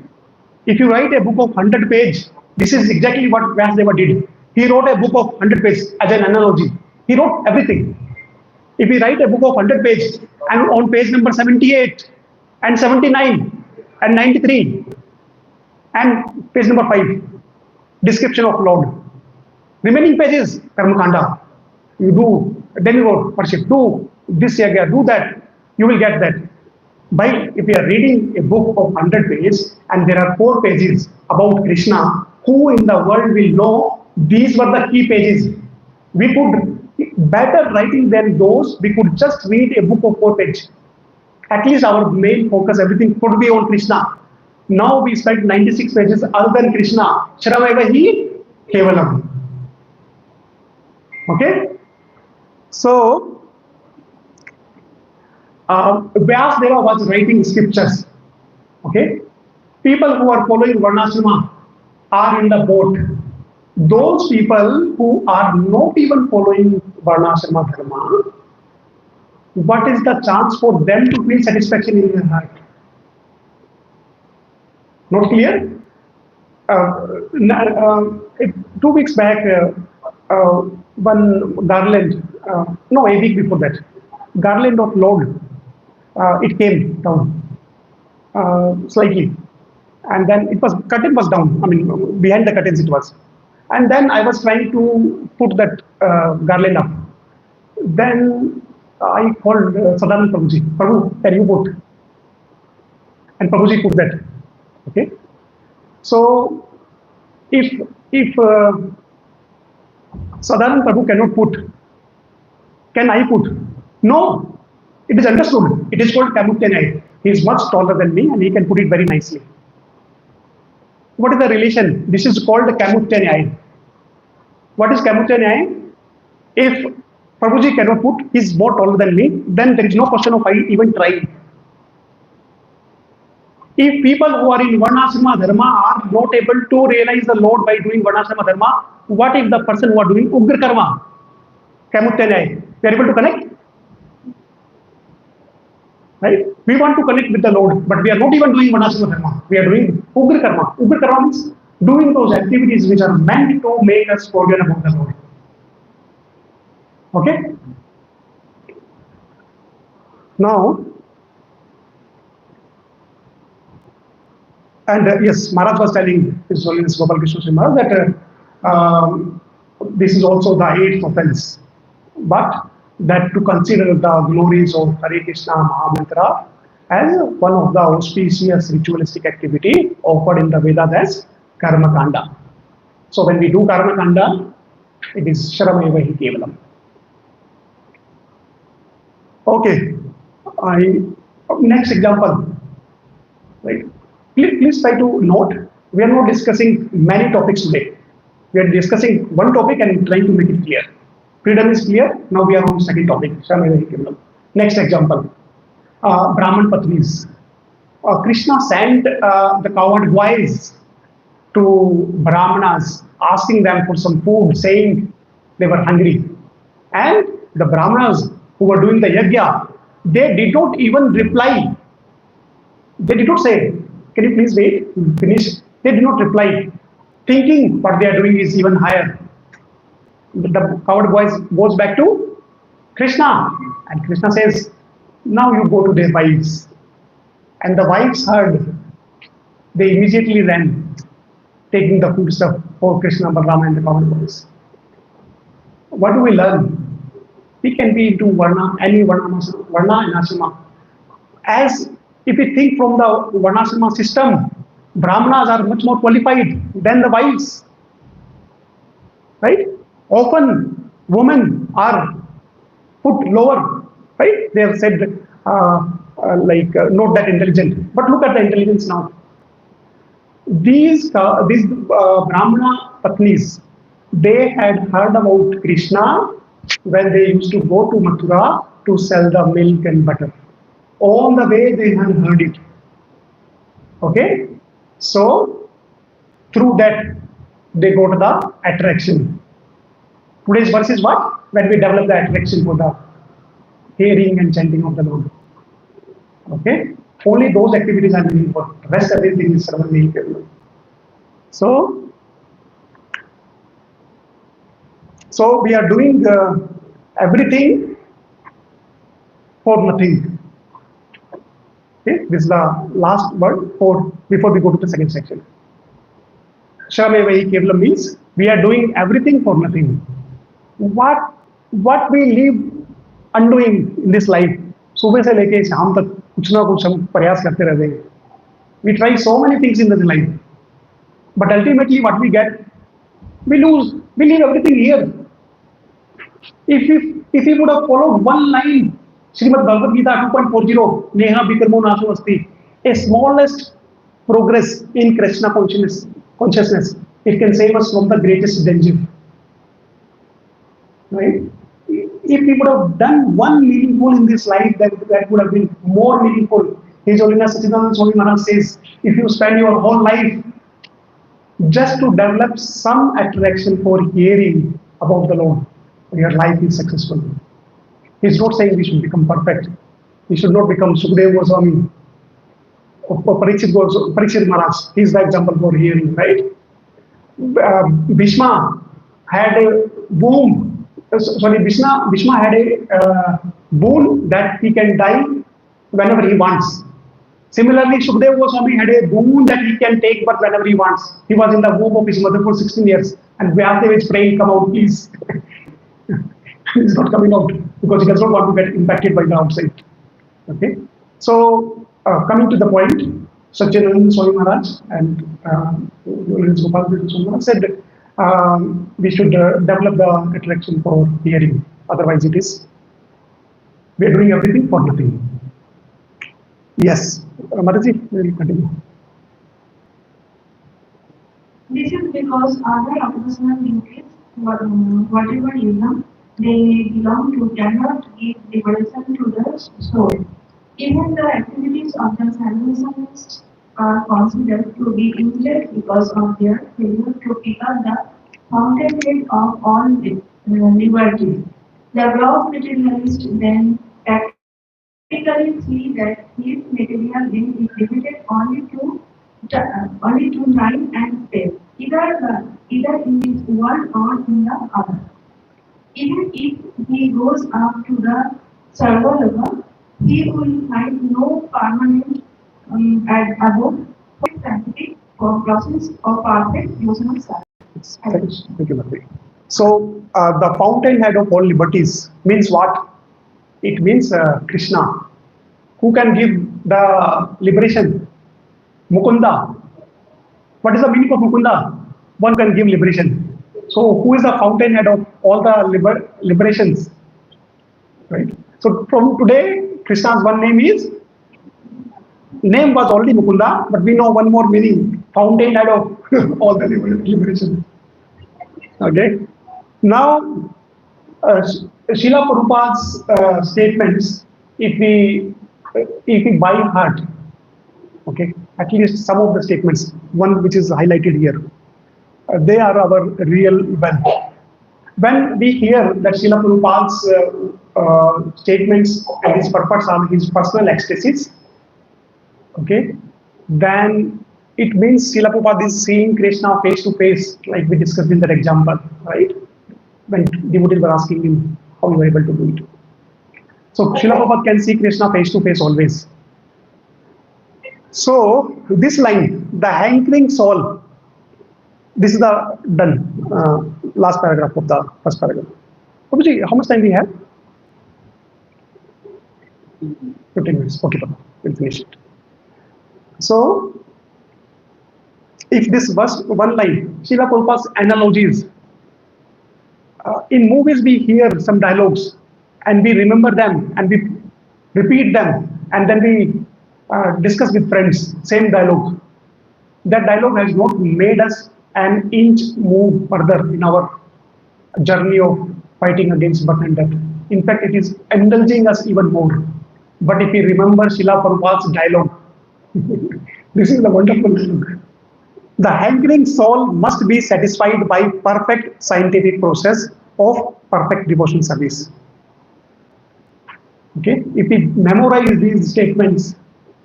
If you write a book of 100 pages, this is exactly what Vyasdeva did. He wrote a book of 100 pages as an analogy. He wrote everything. If we write a book of 100 pages and on page number 78 and 79 and 93 and page number 5, description of Lord. Remaining pages, Karma Kanda. You do demigod worship, do this yagya, do that, you will get that. But if we are reading a book of 100 pages and there are 4 pages about Krishna, who in the world will know these were the key pages? We could, better writing than those, we could just read a book of 4 pages. At least our main focus, everything could be on Krishna. Now we spent 96 pages other than Krishna. Shravaivahi Kevalam. Okay? So, Vyasdeva was writing scriptures. Okay? People who are following Varnashrama are in the boat. Those people who are not even following Varnashrama Dharma, what is the chance for them to feel satisfaction in their heart? Not clear? 2 weeks back, one garland, no, a week before that, garland of Lord, it came down slightly, and then curtain was down. I mean, behind the curtains it was, and then I was trying to put that garland up. Then I called Sadhu Prabhuji. Prabhu, can you put? And Prabhuji put that. Okay. So if Sadhu Prabhu cannot put, can I put? No. It is understood. It is called Kamutyanai. He is much taller than me and he can put it very nicely. What is the relation? This is called Kamutyanai. What is Kamutyanai? If Prabhuji cannot put, he is more taller than me, then there is no question of I even trying. If people who are in Varnashrama Dharma are not able to realize the Lord by doing Varnashrama Dharma, what if the person who are doing Ugra Karma, Kamutyanai, they are able to connect? Right? We want to connect with the Lord, but we are not even doing Varnashrama Dharma. We are doing Ugra Karma. Ugra Karma means doing those activities which are meant to make us forget about the Lord. Okay? Now, and yes, Maharaj was telling His Holiness Gopal Krishna Srimad that this is also the 8th offense, but that to consider the glories of Hare Krishna Mahamantra as one of the auspicious ritualistic activity offered in the Vedas as Karma Kanda. So when we do Karma Kanda, it is Shrameva Hi Kevalam. Okay, next example, right? Please try to note, we are not discussing many topics today. We are discussing one topic and trying to make it clear. Freedom is clear. Now we are on second topic. Next example, Brahman Patnis. Krishna sent the cowherd boys to Brahmanas, asking them for some food, saying they were hungry. And the Brahmanas who were doing the yajna, they did not even reply. They did not say, can you please wait, finish? They did not reply, thinking what they are doing is even higher. The cowherd boys goes back to Krishna, and Krishna says, now you go to their wives. And the wives heard, they immediately ran, taking the food stuff for Krishna, Balrama and the cowherd boys. What do we learn? We can be into Varna, any Varna and Ashrama. As if we think from the Varnashrama system, Brahmanas are much more qualified than the wives. Right? Often women are put lower. Right? They have said not that intelligent. But look at the intelligence now. These Brahmana Patnis, they had heard about Krishna when they used to go to Mathura to sell the milk and butter. On the way they had heard it. Okay? So, through that, they go to the attraction. Today's verse is what? When we develop the attraction for the hearing and chanting of the Lord. Okay? Only those activities are meaningful. Rest everything is meaningful. So we are doing everything for nothing. Okay? This is the last word before we go to the second section. Shrameva Hi Kevalam means we are doing everything for nothing. What we live undoing in this life, सुबह से लेके शाम तक कुछ ना कुछ हम प्रयास करते रहते हैं. We try so many things in this life, but ultimately what we get, we lose. We leave everything here. If we would have followed one line, Srimad Bhagavad Gita 2.40, Neha Vikarmo Naso Asti, a smallest progress in Krishna consciousness, it can save us from the greatest danger. Right? If we would have done one meaningful in this life, that would have been more meaningful. His Holiness Sachidananda Swami Maharaj says, if you spend your whole life just to develop some attraction for hearing about the Lord, your life is successful. He's not saying we should become perfect. We should not become Sukadeva Goswami or Parikshit Maharaj. He's the example for hearing, right? Bhishma had a boon. Bhishma had a boon that he can die whenever he wants. Similarly, Sukadeva Goswami had a boon that he can take but whenever he wants. He was in the womb of his mother for 16 years, and Vyasadeva is praying, come out, please. He's not coming out because he does not want to get impacted by the outside. Okay. So, coming to the point, Satyananda Swami Maharaj and Gopal Maharaj said we should develop the attraction for hearing. Otherwise, it is we are doing everything for nothing. Yes, Mataji, we will continue.
This is because other oppositional linkages, whatever you know, they belong to cannot give liberation to the soul. Even the activities of the salvationists are considered to be useless because of their failure to pick up the fountainhead of all liberty. The gross materialist then practically see that his material being is limited only to time and space, either in this world or in the other. Even if he goes up to the server level, he will find no permanent abode for scientific process of perfect emotional service.
Thank you, Mataji. So, the fountainhead of all liberties means what? It means Krishna, who can give the liberation. Mukunda. What is the meaning of Mukunda? One can give liberation. So, who is the fountainhead of all the liberations? Right. So, from today, Krishna's one name is. Name was already Mukunda, but we know one more meaning: fountainhead of all the liberation. Okay. Now, Srila Prabhupada's statements, if we by heart, okay, at least some of the statements, one which is highlighted here, they are our real wealth. When we hear that Srila Prabhupada's statements and his purpose are his personal ecstasies, okay, then it means Srila Prabhupada is seeing Krishna face to face, like we discussed in that example, right? When devotees were asking him how you were able to do it. So Srila Prabhupada can see Krishna face to face always. So this line, the hankering soul, this is the done last paragraph of the first paragraph. Prabhuji, how much time we have? 15 minutes. Okay, Prabhu, we'll finish it. So, if this was one line, Srila Prabhupada's analogies, in movies we hear some dialogues and we remember them and we repeat them and then we discuss with friends, same dialogue. That dialogue has not made us an inch move further in our journey of fighting against birth and death. In fact, it is indulging us even more. But if we remember Srila Prabhupada's dialogue, this is the wonderful thing. The hankering soul must be satisfied by perfect scientific process of perfect devotional service. Okay, if we memorize these statements,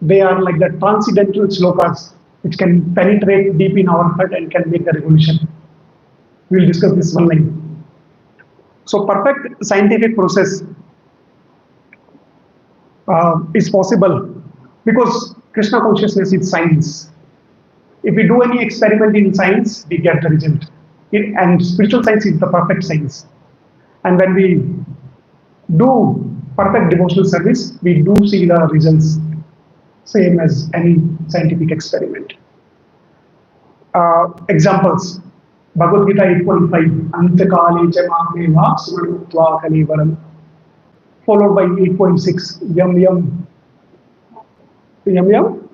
they are like the transcendental slokas which can penetrate deep in our heart and can make a revolution. We will discuss this one line. So, perfect scientific process is possible because Krishna consciousness is science. If we do any experiment in science, we get the result. And spiritual science is the perfect science. And when we do perfect devotional service, we do see the results same as any scientific experiment. Examples. Bhagavad Gita 8.5 Antakale Chamame Vaksmanutva Kalivaram, followed by 8.6 Yam Yam Yam Yam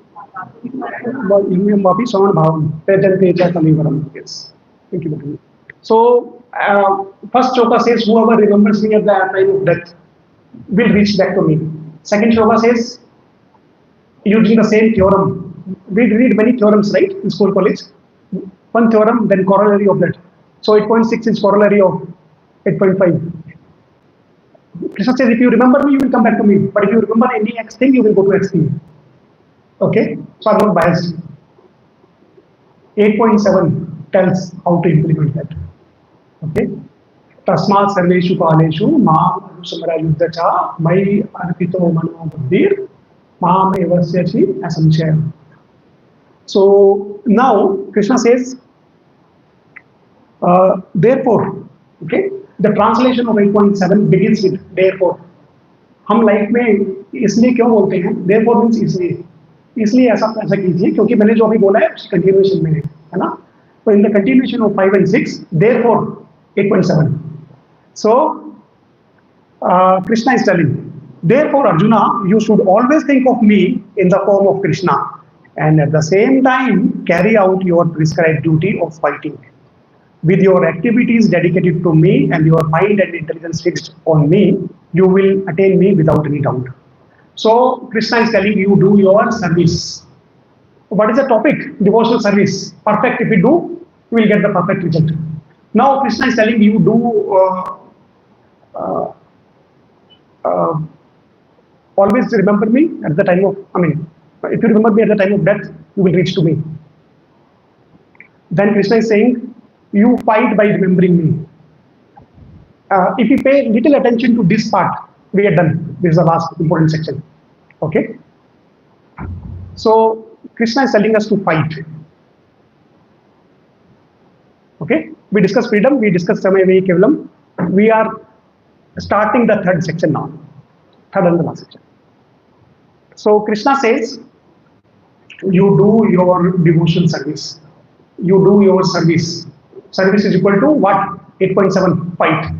Mapi Saman Bhavam Pejante Cha Kalivaram. Yes. Thank you. So first shloka says, whoever remembers me at the time of death will reach back to me. Second shloka says, using the same theorem. We read many theorems, right, in school, college. One theorem, then corollary of that. So 8.6 is corollary of 8.5. Krishna says, if you remember me, you will come back to me. But if you remember any X thing, you will go to X thing. Okay? So I'm not biased. 8.7 tells how to implement that. Okay? Tasmat sarveshu kaleshu maam anusmara yuddhacha mai arpito mano buddhir maam evasyasi asamshaya. So now Krishna says, therefore, okay, the translation of 8.7 begins with therefore. हम life में इसलिए क्यों बोलते हैं therefore means इसलिए ऐसा कीजिए क्योंकि मैंने जो अभी बोला है उसकी कंटिन्यूएशन में है ना. तो in the continuation of 5 and 6 therefore 8.7. So Krishna is telling, therefore Arjuna, you should always think of me in the form of Krishna and at the same time carry out your prescribed duty of fighting. With your activities dedicated to me and your mind and intelligence fixed on me, you will attain me without any doubt. So Krishna is telling you, do your service. What is the topic? Devotional service. Perfect. If you do, you will get the perfect result. Now Krishna is telling you, do always remember me at the time of, if you remember me at the time of death, you will reach to me. Then Krishna is saying, you fight by remembering me. If you pay little attention to this part, we are done. This is the last important section. Okay? So Krishna is telling us to fight. Okay? We discussed freedom, we discussed Samaya Kevalam. We are starting the third section now. Third and the last section. So Krishna says, you do your devotional service. You do your service. Service is equal to what? 8.7, fight.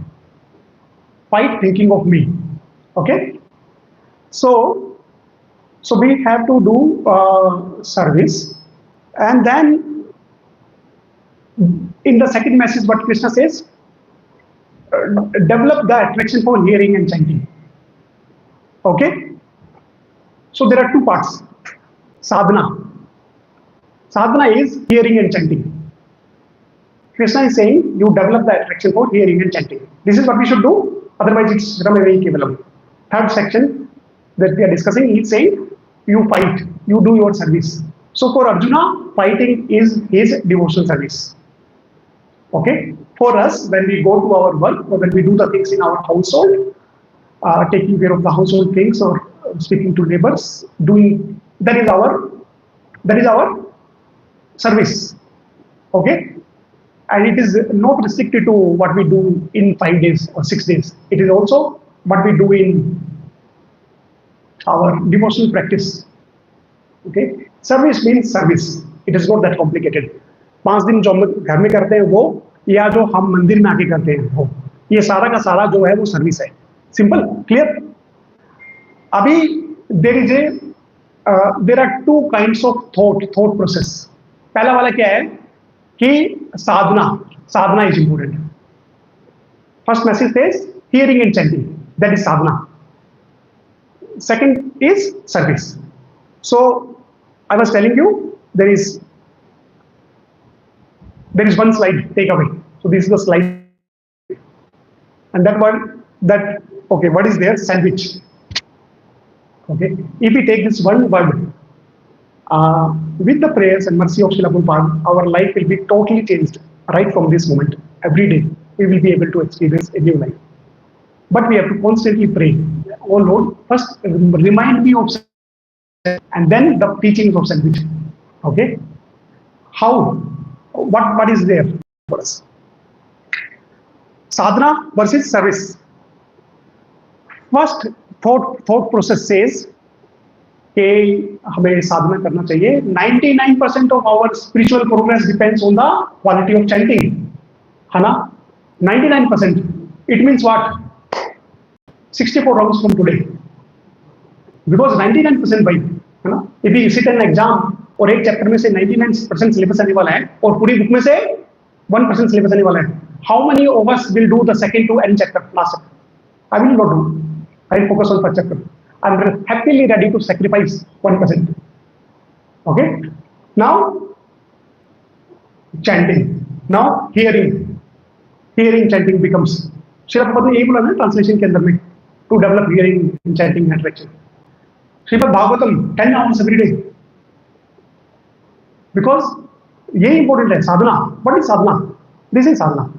Fight thinking of me. Okay? So we have to do service. And then in the second message, what Krishna says, develop the attraction for hearing and chanting. Okay? So there are two parts. Sadhana. Sadhana is hearing and chanting. Krishna is saying you develop the attraction for hearing and chanting. This is what we should do. Otherwise, it's Ramavai Kevalam. Third section that we are discussing, he is saying you fight, you do your service. So for Arjuna, fighting is his devotional service. Okay? For us, when we go to our work or when we do the things in our household, taking care of the household things or speaking to neighbors, doing that is our service. Okay? And it is not restricted to what we do in 5 days or 6 days. It is also what we do in our devotional practice. Okay? Service means service. It is not that complicated. 5 दिन जो हम घर में करते हैं वो या जो हम मंदिर में आके करते हैं वो, ये सारा का सारा जो है वो सर्विस है. Simple, clear. अभी there are two kinds of thought process. पहला वाला क्या है कि sadhana is important. First message says hearing and chanting, that is sadhana. Second is service. So I was telling you there is one slide, take away. So this is the slide, and okay, what is there? Sandwich. Okay, if we take this one word, with the prayers and mercy of Srila Prabhupada, our life will be totally changed right from this moment. Every day we will be able to experience a new life. But we have to constantly pray. Oh Lord, first remind me of and then the teachings of sandwich. Okay? How? What is there for us? Sadhana versus service. First thought process says कि हमें साधना करना चाहिए. 99% of our spiritual progress depends on the quality of chanting, है ना? 99%. It means what? 64 rounds from today. Because 99% by, है ना? If you sit an exam और एक चैप्टर में से 99% सिलेबस आने वाला है और पूरी बुक में से 1% सिलेबस आने वाला है, how many of us will do the second to end chapter, last chapter? I will not do. I will focus on first chapter. I am happily ready to sacrifice 1%. Okay? Now, chanting. Now, hearing chanting becomes. Srila Prabhupada ने यही बोला ना translation के अंदर में to develop hearing, chanting, and lecture. Srimad Bhagavatam, 10 hours every day. Because ये important है sadhana. What is sadhana? This is sadhana.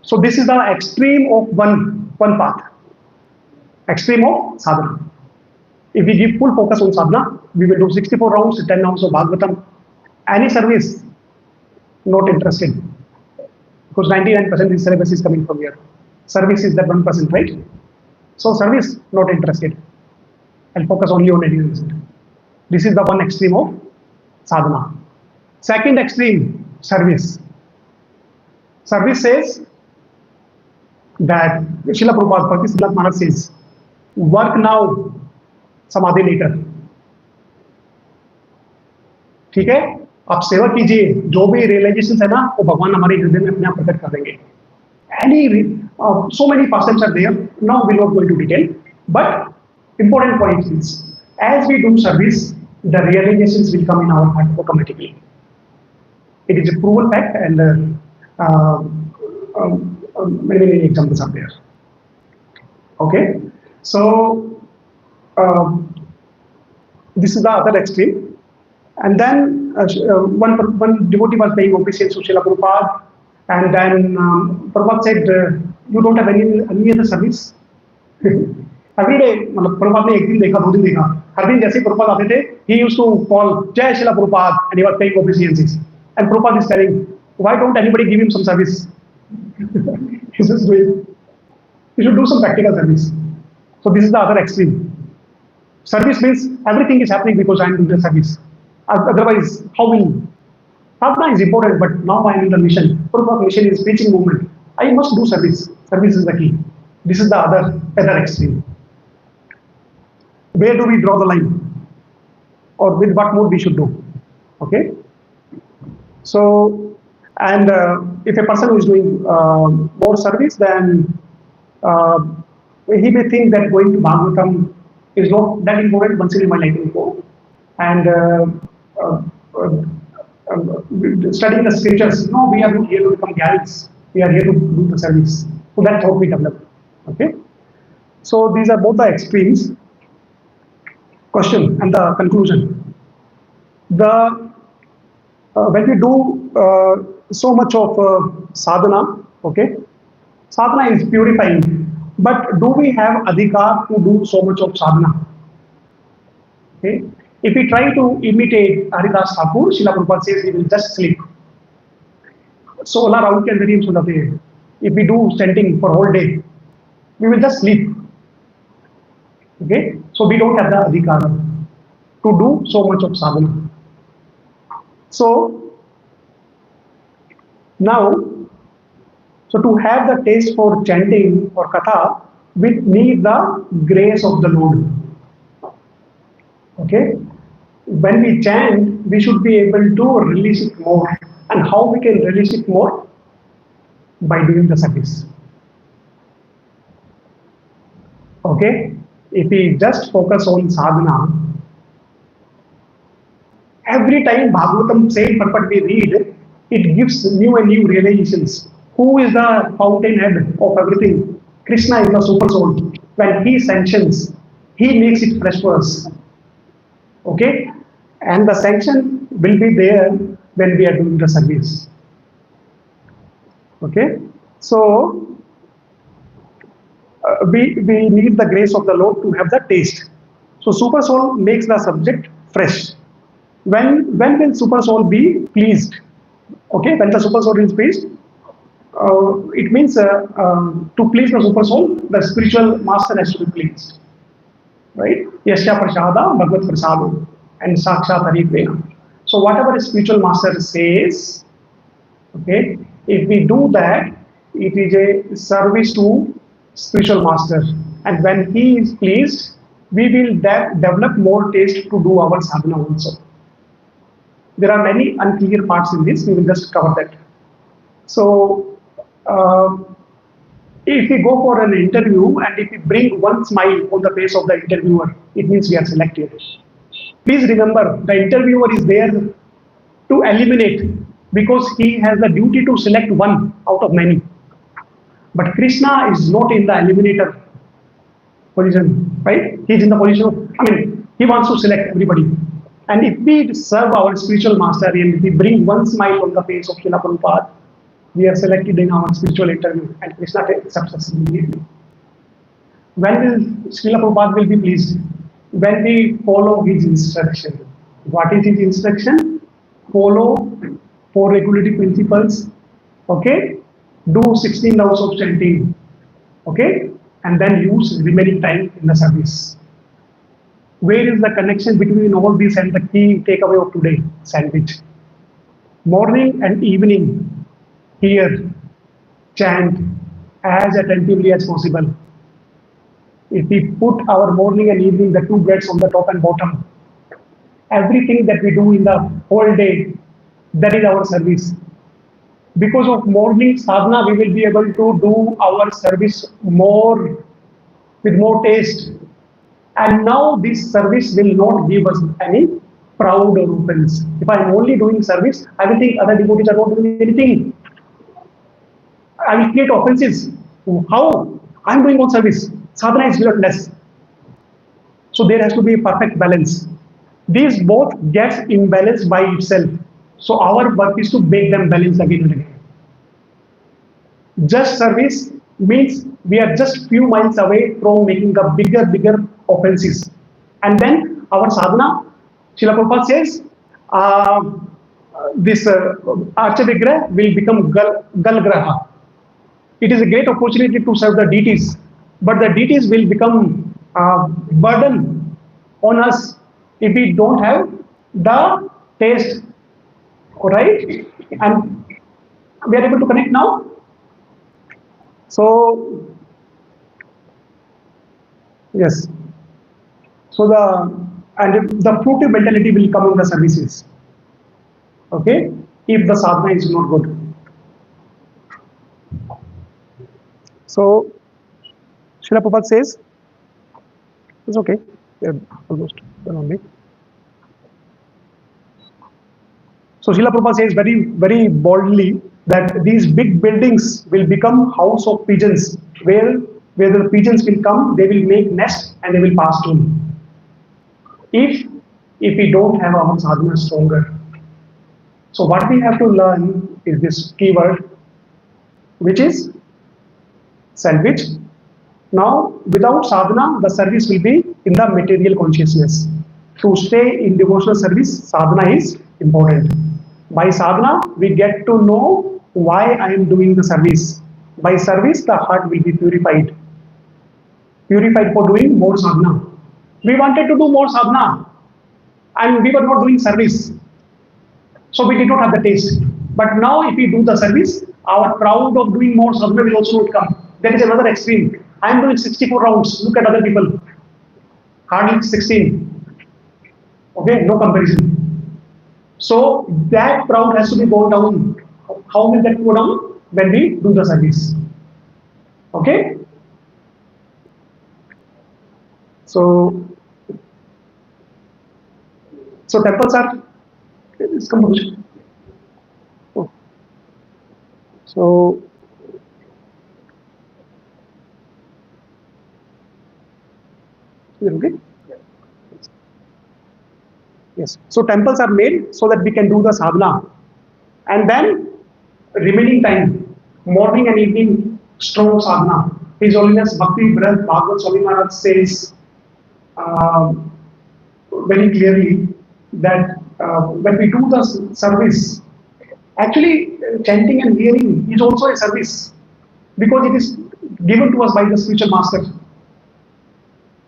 So this is the extreme of one path. Extreme of sadhana. If we give full focus on sadhana, we will do 64 rounds, 10 hours of Bhagavatam. Any service, not interested. Because 99% of the syllabus is coming from here. Service is that 1%, right? So service, not interested. I'll focus only on 80%. This is the one extreme of sadhana. Second extreme, service. Service says that Srila Prabhupada, Bhakti Siddhant Maharaj says, work now, समाधि लेकर. ठीक है, आप सेवा कीजिए, जो भी realisation है ना वो भगवान हमारे हृदय में अपने आप प्रकट कर देंगे. So many percents are there. Now we will not go into detail, but important point is, as we do service, the realizations will come in our heart automatically. It is a proven fact, and many examples are there. Okay, so this is the other extreme. And then one devotee was paying obeisance to Srila Prabhupada, and then Prabhupada said, you don't have any other service? Every day, Prabhupada ने एक दिन देखा, 2 दिन देखा, हर दिन जैसे Prabhupada आते थे, he used to call Jai Srila Prabhupada, and he was paying obeisances. And Prabhupada is telling, why don't anybody give him some service? He says, you should do some practical service. So this is the other extreme. Service means everything is happening because I am doing the service. Otherwise, how will? Sadhana is important, but now I am in the mission. Prabhupada mission is preaching movement. I must do service. Service is the key. This is the other extreme. Where do we draw the line? Or with what mode we should do? Okay. So, and if a person is doing more service, then he may think that going to Bhagavatam is not that important. Once in a while I can go. And studying the scriptures. No, we are not here to become gyanis. We are here to do the service. So that's how we develop. Okay. So these are both the extremes. Question and the conclusion. When we do so much of sadhana, okay, sadhana is purifying. But do we have adhikar to do so much of sadhana? Okay. If we try to imitate Haridas Thakur, Srila Prabhupada says we will just sleep. So Allah Raul ke andar hi hum so jate hain. If we do chanting for whole day, we will just sleep. Okay, so we don't have the adhikar to do so much of sadhana. So now, so to have the taste for chanting or katha, we need the grace of the Lord. Okay, when we chant, we should be able to release it more. And how we can release it more? By doing the service. Okay, if we just focus on sadhana, every time Bhagavatam same purport we read, it gives new and new realizations. Who is the fountainhead of everything? Krishna is the super soul. When he sanctions, he makes it fresh for us. Okay, and the sanction will be there when we are doing the service. Okay, so we need the grace of the Lord to have the taste. So super soul makes the subject fresh. When will super soul be pleased? Okay, when the super soul is pleased, it means to please the super soul, the spiritual master has to be pleased. Right? Yasya prasada bhagavad prasado and sakshat haripena. So whatever the spiritual master says, okay, if we do that, it is a service to spiritual master. And when he is pleased, we will develop more taste to do our sadhana also. There are many unclear parts in this, we will just cover that. So if we go for an interview and if we bring one smile on the face of the interviewer, it means we are selected. Please remember, the interviewer is there to eliminate because he has the duty to select one out of many. But Krishna is not in the eliminator. position, right? He's in the position of, I mean, he wants to select everybody. And if we serve our spiritual master and if we bring one smile on the face of Srila Prabhupada, we are selected in our spiritual interview and Krishna accepts us immediately. When will Srila Prabhupada will be pleased? When we follow his instruction. What is his instruction? Follow 4 regulative principles, okay? Do 16 hours of chanting, okay? And then use remaining time in the service. Where is the connection between all these and the key takeaway of today? Sandwich. Morning and evening, hear, chant as attentively as possible. If we put our morning and evening, the 2 breads on the top and bottom, everything that we do in the whole day, that is our service. Because of morning sadhana, we will be able to do our service more, with more taste. And now this service will not give us any proud or offense. If I am only doing service, I will think other devotees are not doing anything. I will create offenses. How? I am doing one service. Sadhana is less. So there has to be a perfect balance. These both gets imbalanced by itself. So our work is to make them balance again and again. Just service means we are just few miles away from making the bigger offenses. And then our sadhana, Srila Prabhupada says, this Archavigraha will become Galgraha. It is a great opportunity to serve the deities, but the deities will become burden on us if we don't have the taste, right? And we are able to connect now. So yes, so the fruitive mentality will come in the services. Okay, if the sadhana is not good. So Srila Prabhupada says, it's okay, we are almost done only. So Srila Prabhupada says very boldly that these big buildings will become house of pigeons, where the pigeons will come, they will make nest and they will pass on. If we don't have our sadhana stronger. So what we have to learn is this keyword, which is sandwich. Now, without sadhana, the service will be in the material consciousness. To stay in devotional service, sadhana is important. By sadhana, we get to know why I am doing the service. By service, the heart will be purified. Purified for doing more sadhana. We wanted to do more sadhana and we were not doing service. So we did not have the taste. But now if we do the service, our proud of doing more sadhana will also not come. There is another extreme. I am doing 64 rounds. Look at other people. Hardly 16. Okay, no comparison. So that proud has to be gone down. How will that go down? When we do the service. Okay? So temples are this composition. Oh. So okay? Yes. So temples are made so that we can do the sadhana. And then remaining time, morning and evening, strong sadhana. His Holiness Bhakti Braj Bhagavad Swami Maharaj says very clearly that when we do the service, actually chanting and hearing is also a service because it is given to us by the spiritual master.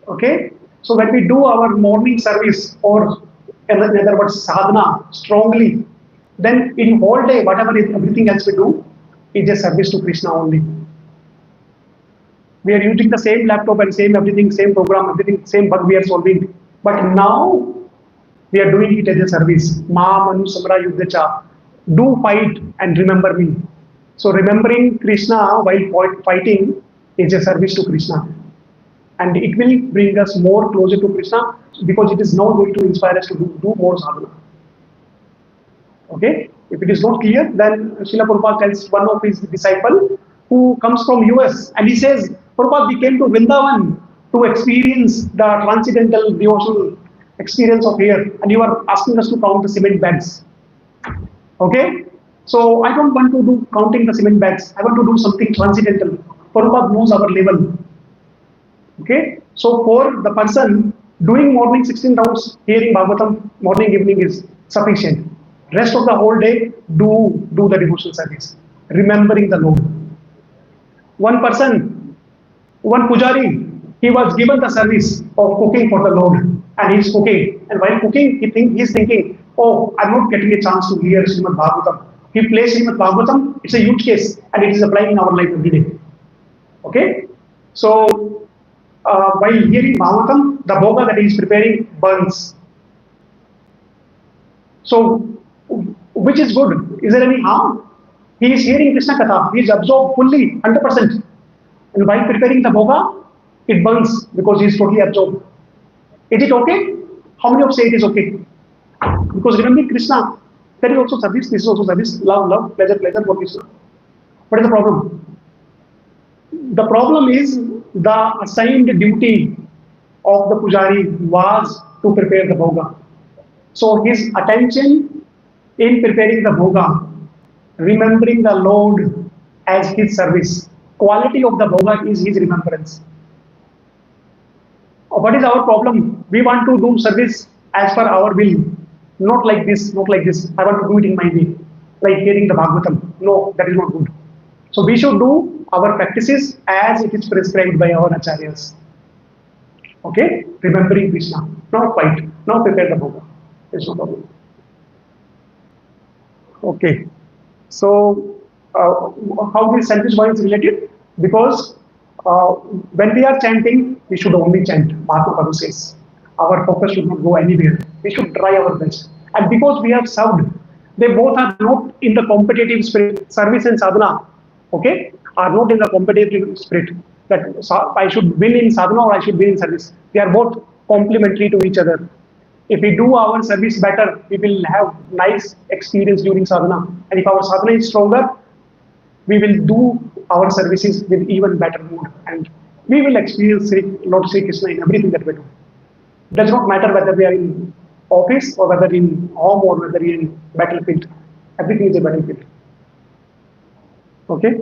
Okay, so when we do our morning service, or in other words sadhana strongly, then in whole day whatever everything else we do is a service to Krishna only. We are using the same laptop and same everything, same program, everything, same bug we are solving. But now we are doing it as a service. Ma Manu Samra Yuddhacha. Do fight and remember me. So remembering Krishna while fighting is a service to Krishna. And it will bring us more closer to Krishna because it is now going to inspire us to do more sadhana. Okay? If it is not clear, then Srila Prabhupada tells one of his disciples who comes from US and he says, Prabhupada, we came to Vrindavan. to experience the transcendental devotional experience of here, and you are asking us to count the cement bags. Okay? So I don't want to do counting the cement bags. I want to do something transcendental. Prabhupada knows our level. Okay? So for the person doing morning 16 rounds, hearing Bhagavatam morning evening is sufficient. Rest of the whole day, do the devotional service, remembering the Lord. One person, one pujari, he was given the service of cooking for the Lord, and he's cooking. And while cooking, he's thinking, oh, I'm not getting a chance to hear Srimad Bhagavatam. He plays Srimad Bhagavatam, it's a huge case, and it is applying in our life every day. Okay? So, while hearing Bhagavatam, the bhoga that he is preparing burns. So, which is good? Is there any harm? He is hearing Krishna Katha, he is absorbed fully, 100%. And while preparing the bhoga, it burns because he is totally absorbed. Is it okay? How many of say it is okay? Because remembering Krishna, there is also service, this is also service, love, pleasure for Krishna. What is the problem? The problem is the assigned duty of the pujari was to prepare the bhoga. So his attention in preparing the bhoga, remembering the Lord as his service, quality of the bhoga is his remembrance. What is our problem? We want to do service as per our will. Not like this, not like this. I want to do it in my way. Like hearing the Bhagavatam. No, that is not good. So we should do our practices as it is prescribed by our acharyas. Okay? Remembering Krishna. Now fight. Now prepare the bhoga. There's no problem. Okay. So how this sentence one is related? Because when we are chanting, we should only chant. Mahatma Prabhu says. Our focus should not go anywhere. We should try our best. And because we have served, they both are not in the competitive spirit. Service and sadhana, okay, are not in the competitive spirit. That I should win in sadhana or I should win in service. They are both complementary to each other. If we do our service better, we will have nice experience during sadhana. And if our sadhana is stronger, we will do our services with even better mood. And we will experience Lord Sri Krishna in everything that we do. It does not matter whether we are in office or whether in home or whether we are in battlefield. Everything is a battlefield. Okay,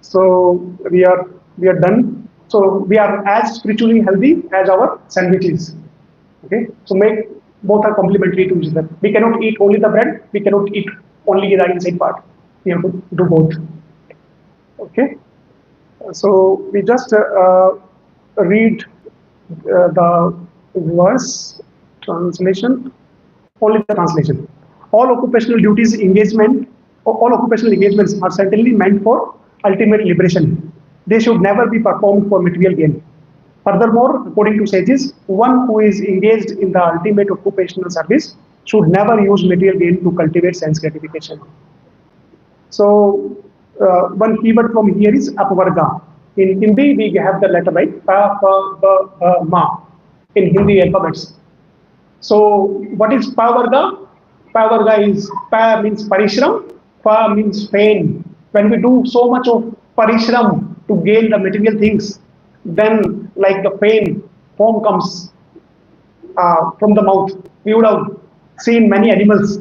so we are done. So we are as spiritually healthy as our sandwiches. Okay, so both are complementary to each other. We cannot eat only the bread. We cannot eat only the inside part. We have to do both. Okay, so we just read the verse translation, only the translation. All occupational engagements are certainly meant for ultimate liberation. They should never be performed for material gain. Furthermore, according to sages, one who is engaged in the ultimate occupational service should never use material gain to cultivate sense gratification. So, one keyword from here is apavarga. In Hindi, we have the letter right, pa, pa, ba, ba, ma, in Hindi alphabets. So, what is pavarga? Pavarga is, pa means parishram, pa means pain. When we do so much of parishram to gain the material things, then like the pain, foam comes from the mouth. We would have seen many animals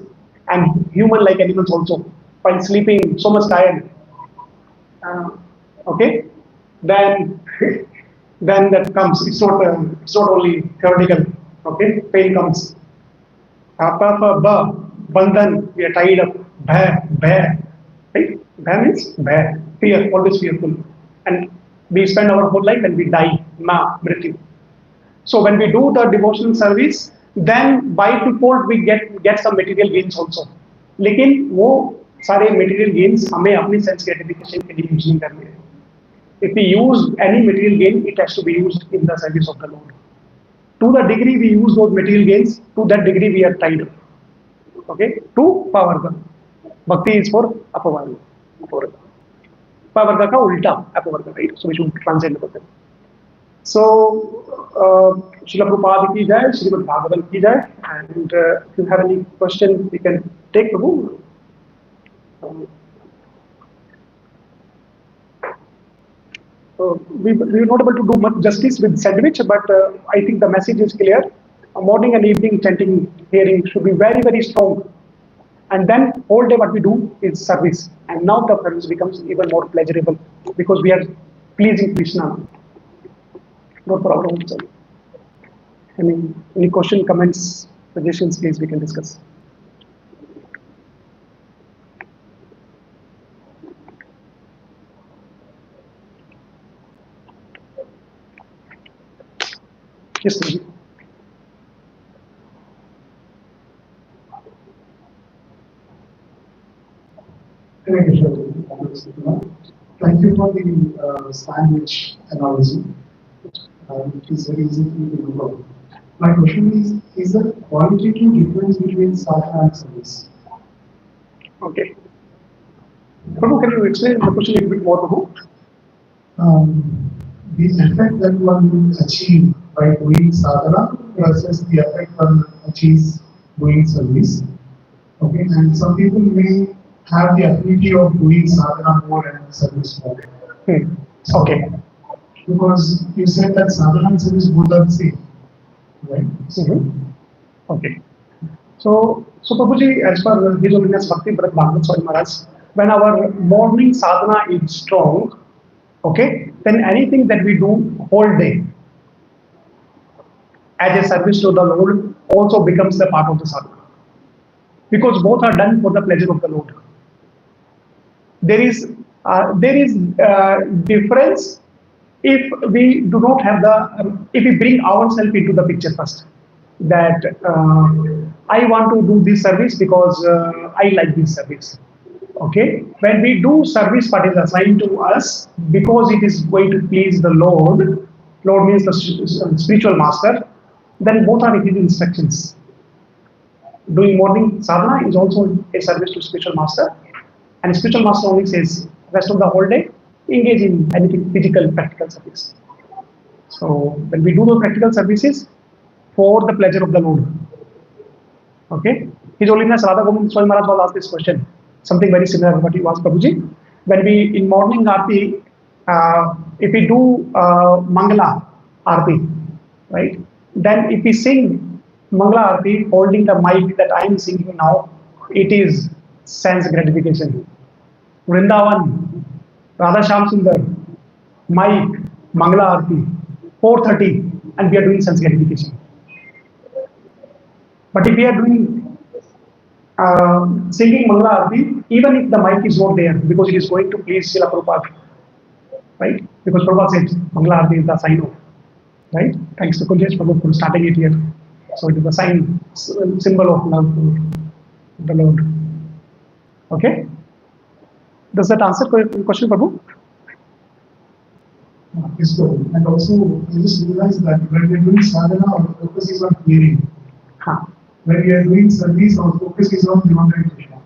and human-like animals also while sleeping, so much tired. Okay, then that comes. It's not only theoretical. Okay, pain comes. Bandhan, we are tied up. Bhai, right? Bhai means bhai, fear, always fearful. And we spend our whole life and we die. Mrityu. So when we do the devotional service, then by default we get some material gains also. लेकिन वो सारे material gains हमें अपनी sense gratification के लिए use नहीं करने हैं. If we use any material gain, it has to be used in the service of the Lord. To the degree we use those material gains, to that degree we are tied up. Okay, to pavarga. Bhakti is for apavarga. Pavarga ka ulta, apavarga, right? So we should translate about that. So, Srila Prabhupada ki jai, Srimad Bhagavatam ki jai, and if you have any question, we can take Prabhu. we were not able to do much justice with sandwich, but I think the message is clear. Morning and evening chanting, hearing should be very, very strong. And then whole day what we do is service. And now the service becomes even more pleasurable because we are pleasing Krishna. No problem. Sir. Any question, comments, suggestions, please we can discuss. Yes, please.
Thank you for the sandwich analogy. It is very easy to remember. My question is there a qualitative difference between sadhana and service?
Okay. Prabhu, can you explain the question a little bit more, Prabhu?
The effect that one will achieve by doing sadhana versus the effect one achieves doing service. Okay, and some people may have the affinity of doing sadhana more and service more.
Okay.
Because you said that sadhana and service both are the same, right?
Okay. So Prabhuji, as per His Holiness Bhakti Bharat Bhagavad Swami Maharaj, when our morning sadhana is strong, okay, then anything that we do whole day as a service to the Lord also becomes a part of the sadhana. Because both are done for the pleasure of the Lord. There is difference if we do not have if we bring ourselves into the picture first. That I want to do this service because I like this service. Okay, when we do service what is assigned to us because it is going to please the Lord, Lord means the spiritual master, then both are his instructions. Doing morning sadhana is also a service to spiritual master, and spiritual master only says rest of the whole day engage in anything physical, practical service. So when we do the practical services for the pleasure of the Lord, okay. His Holiness Radha Govind Swami Maharaj was asked this question, something very similar to what you asked, Prabhuji. When we in morning aarti, if we do Mangala aarti, right? Then if we sing Mangala aarti holding the mic that I am singing now, it is sense gratification. Vrindavan, Radha Shyam Sundar, mic, Mangala aarti, 4:30, and we are doing sense gratification. But if we are doing singing Mangala Aarti, even if the mic is not there, because it is going to please Srila Prabhupada, right? Because Prabhupada said Mangala Aarti is the sign of, right? Thanks to Kunjesh Prabhu for starting it here. So it is a sign, symbol of love for the Lord. Okay? Does that answer your question, Prabhu?
Yes, sir. And also, I just realized that when we are doing sadhana, our focus is on hearing. When we are doing service, our focus is on remembering Krishna.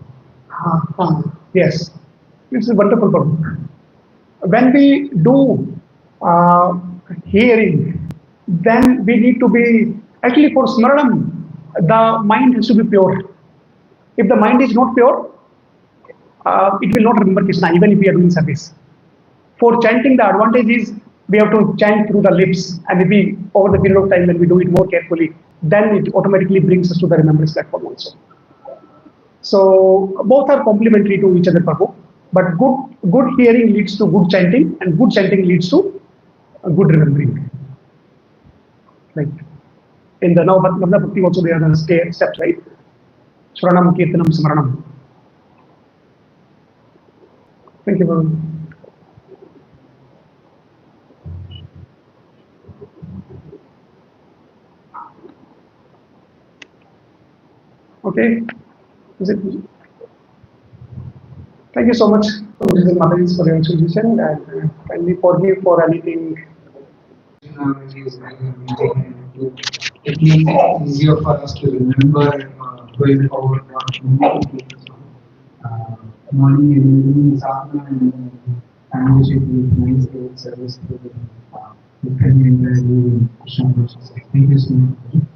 Yes, this is wonderful, Prabhu. When we do hearing, then we need to be, actually for Smaranam, the mind has to be pure. If the mind is not pure, it will not remember Krishna, even if we are doing service. For chanting, the advantage is we have to chant through the lips, and if we, over the period of time, when we do it more carefully, then it automatically brings us to the remembrance platform also. So both are complementary to each other, Prabhu. But good hearing leads to good chanting, and good chanting leads to good remembering. Right. In the Navadha Bhakti also there are the steps, right? Shranam, Kirtanam, Smaranam. Thank you, Prabhu. Okay. Is it? Thank you so much, Mataji, for your suggestion, and kindly forgive for anything.
It makes it easier for us to remember going forward. Morning and evening sadhana and sandwich with nice service to the Krishna. Thank you so much.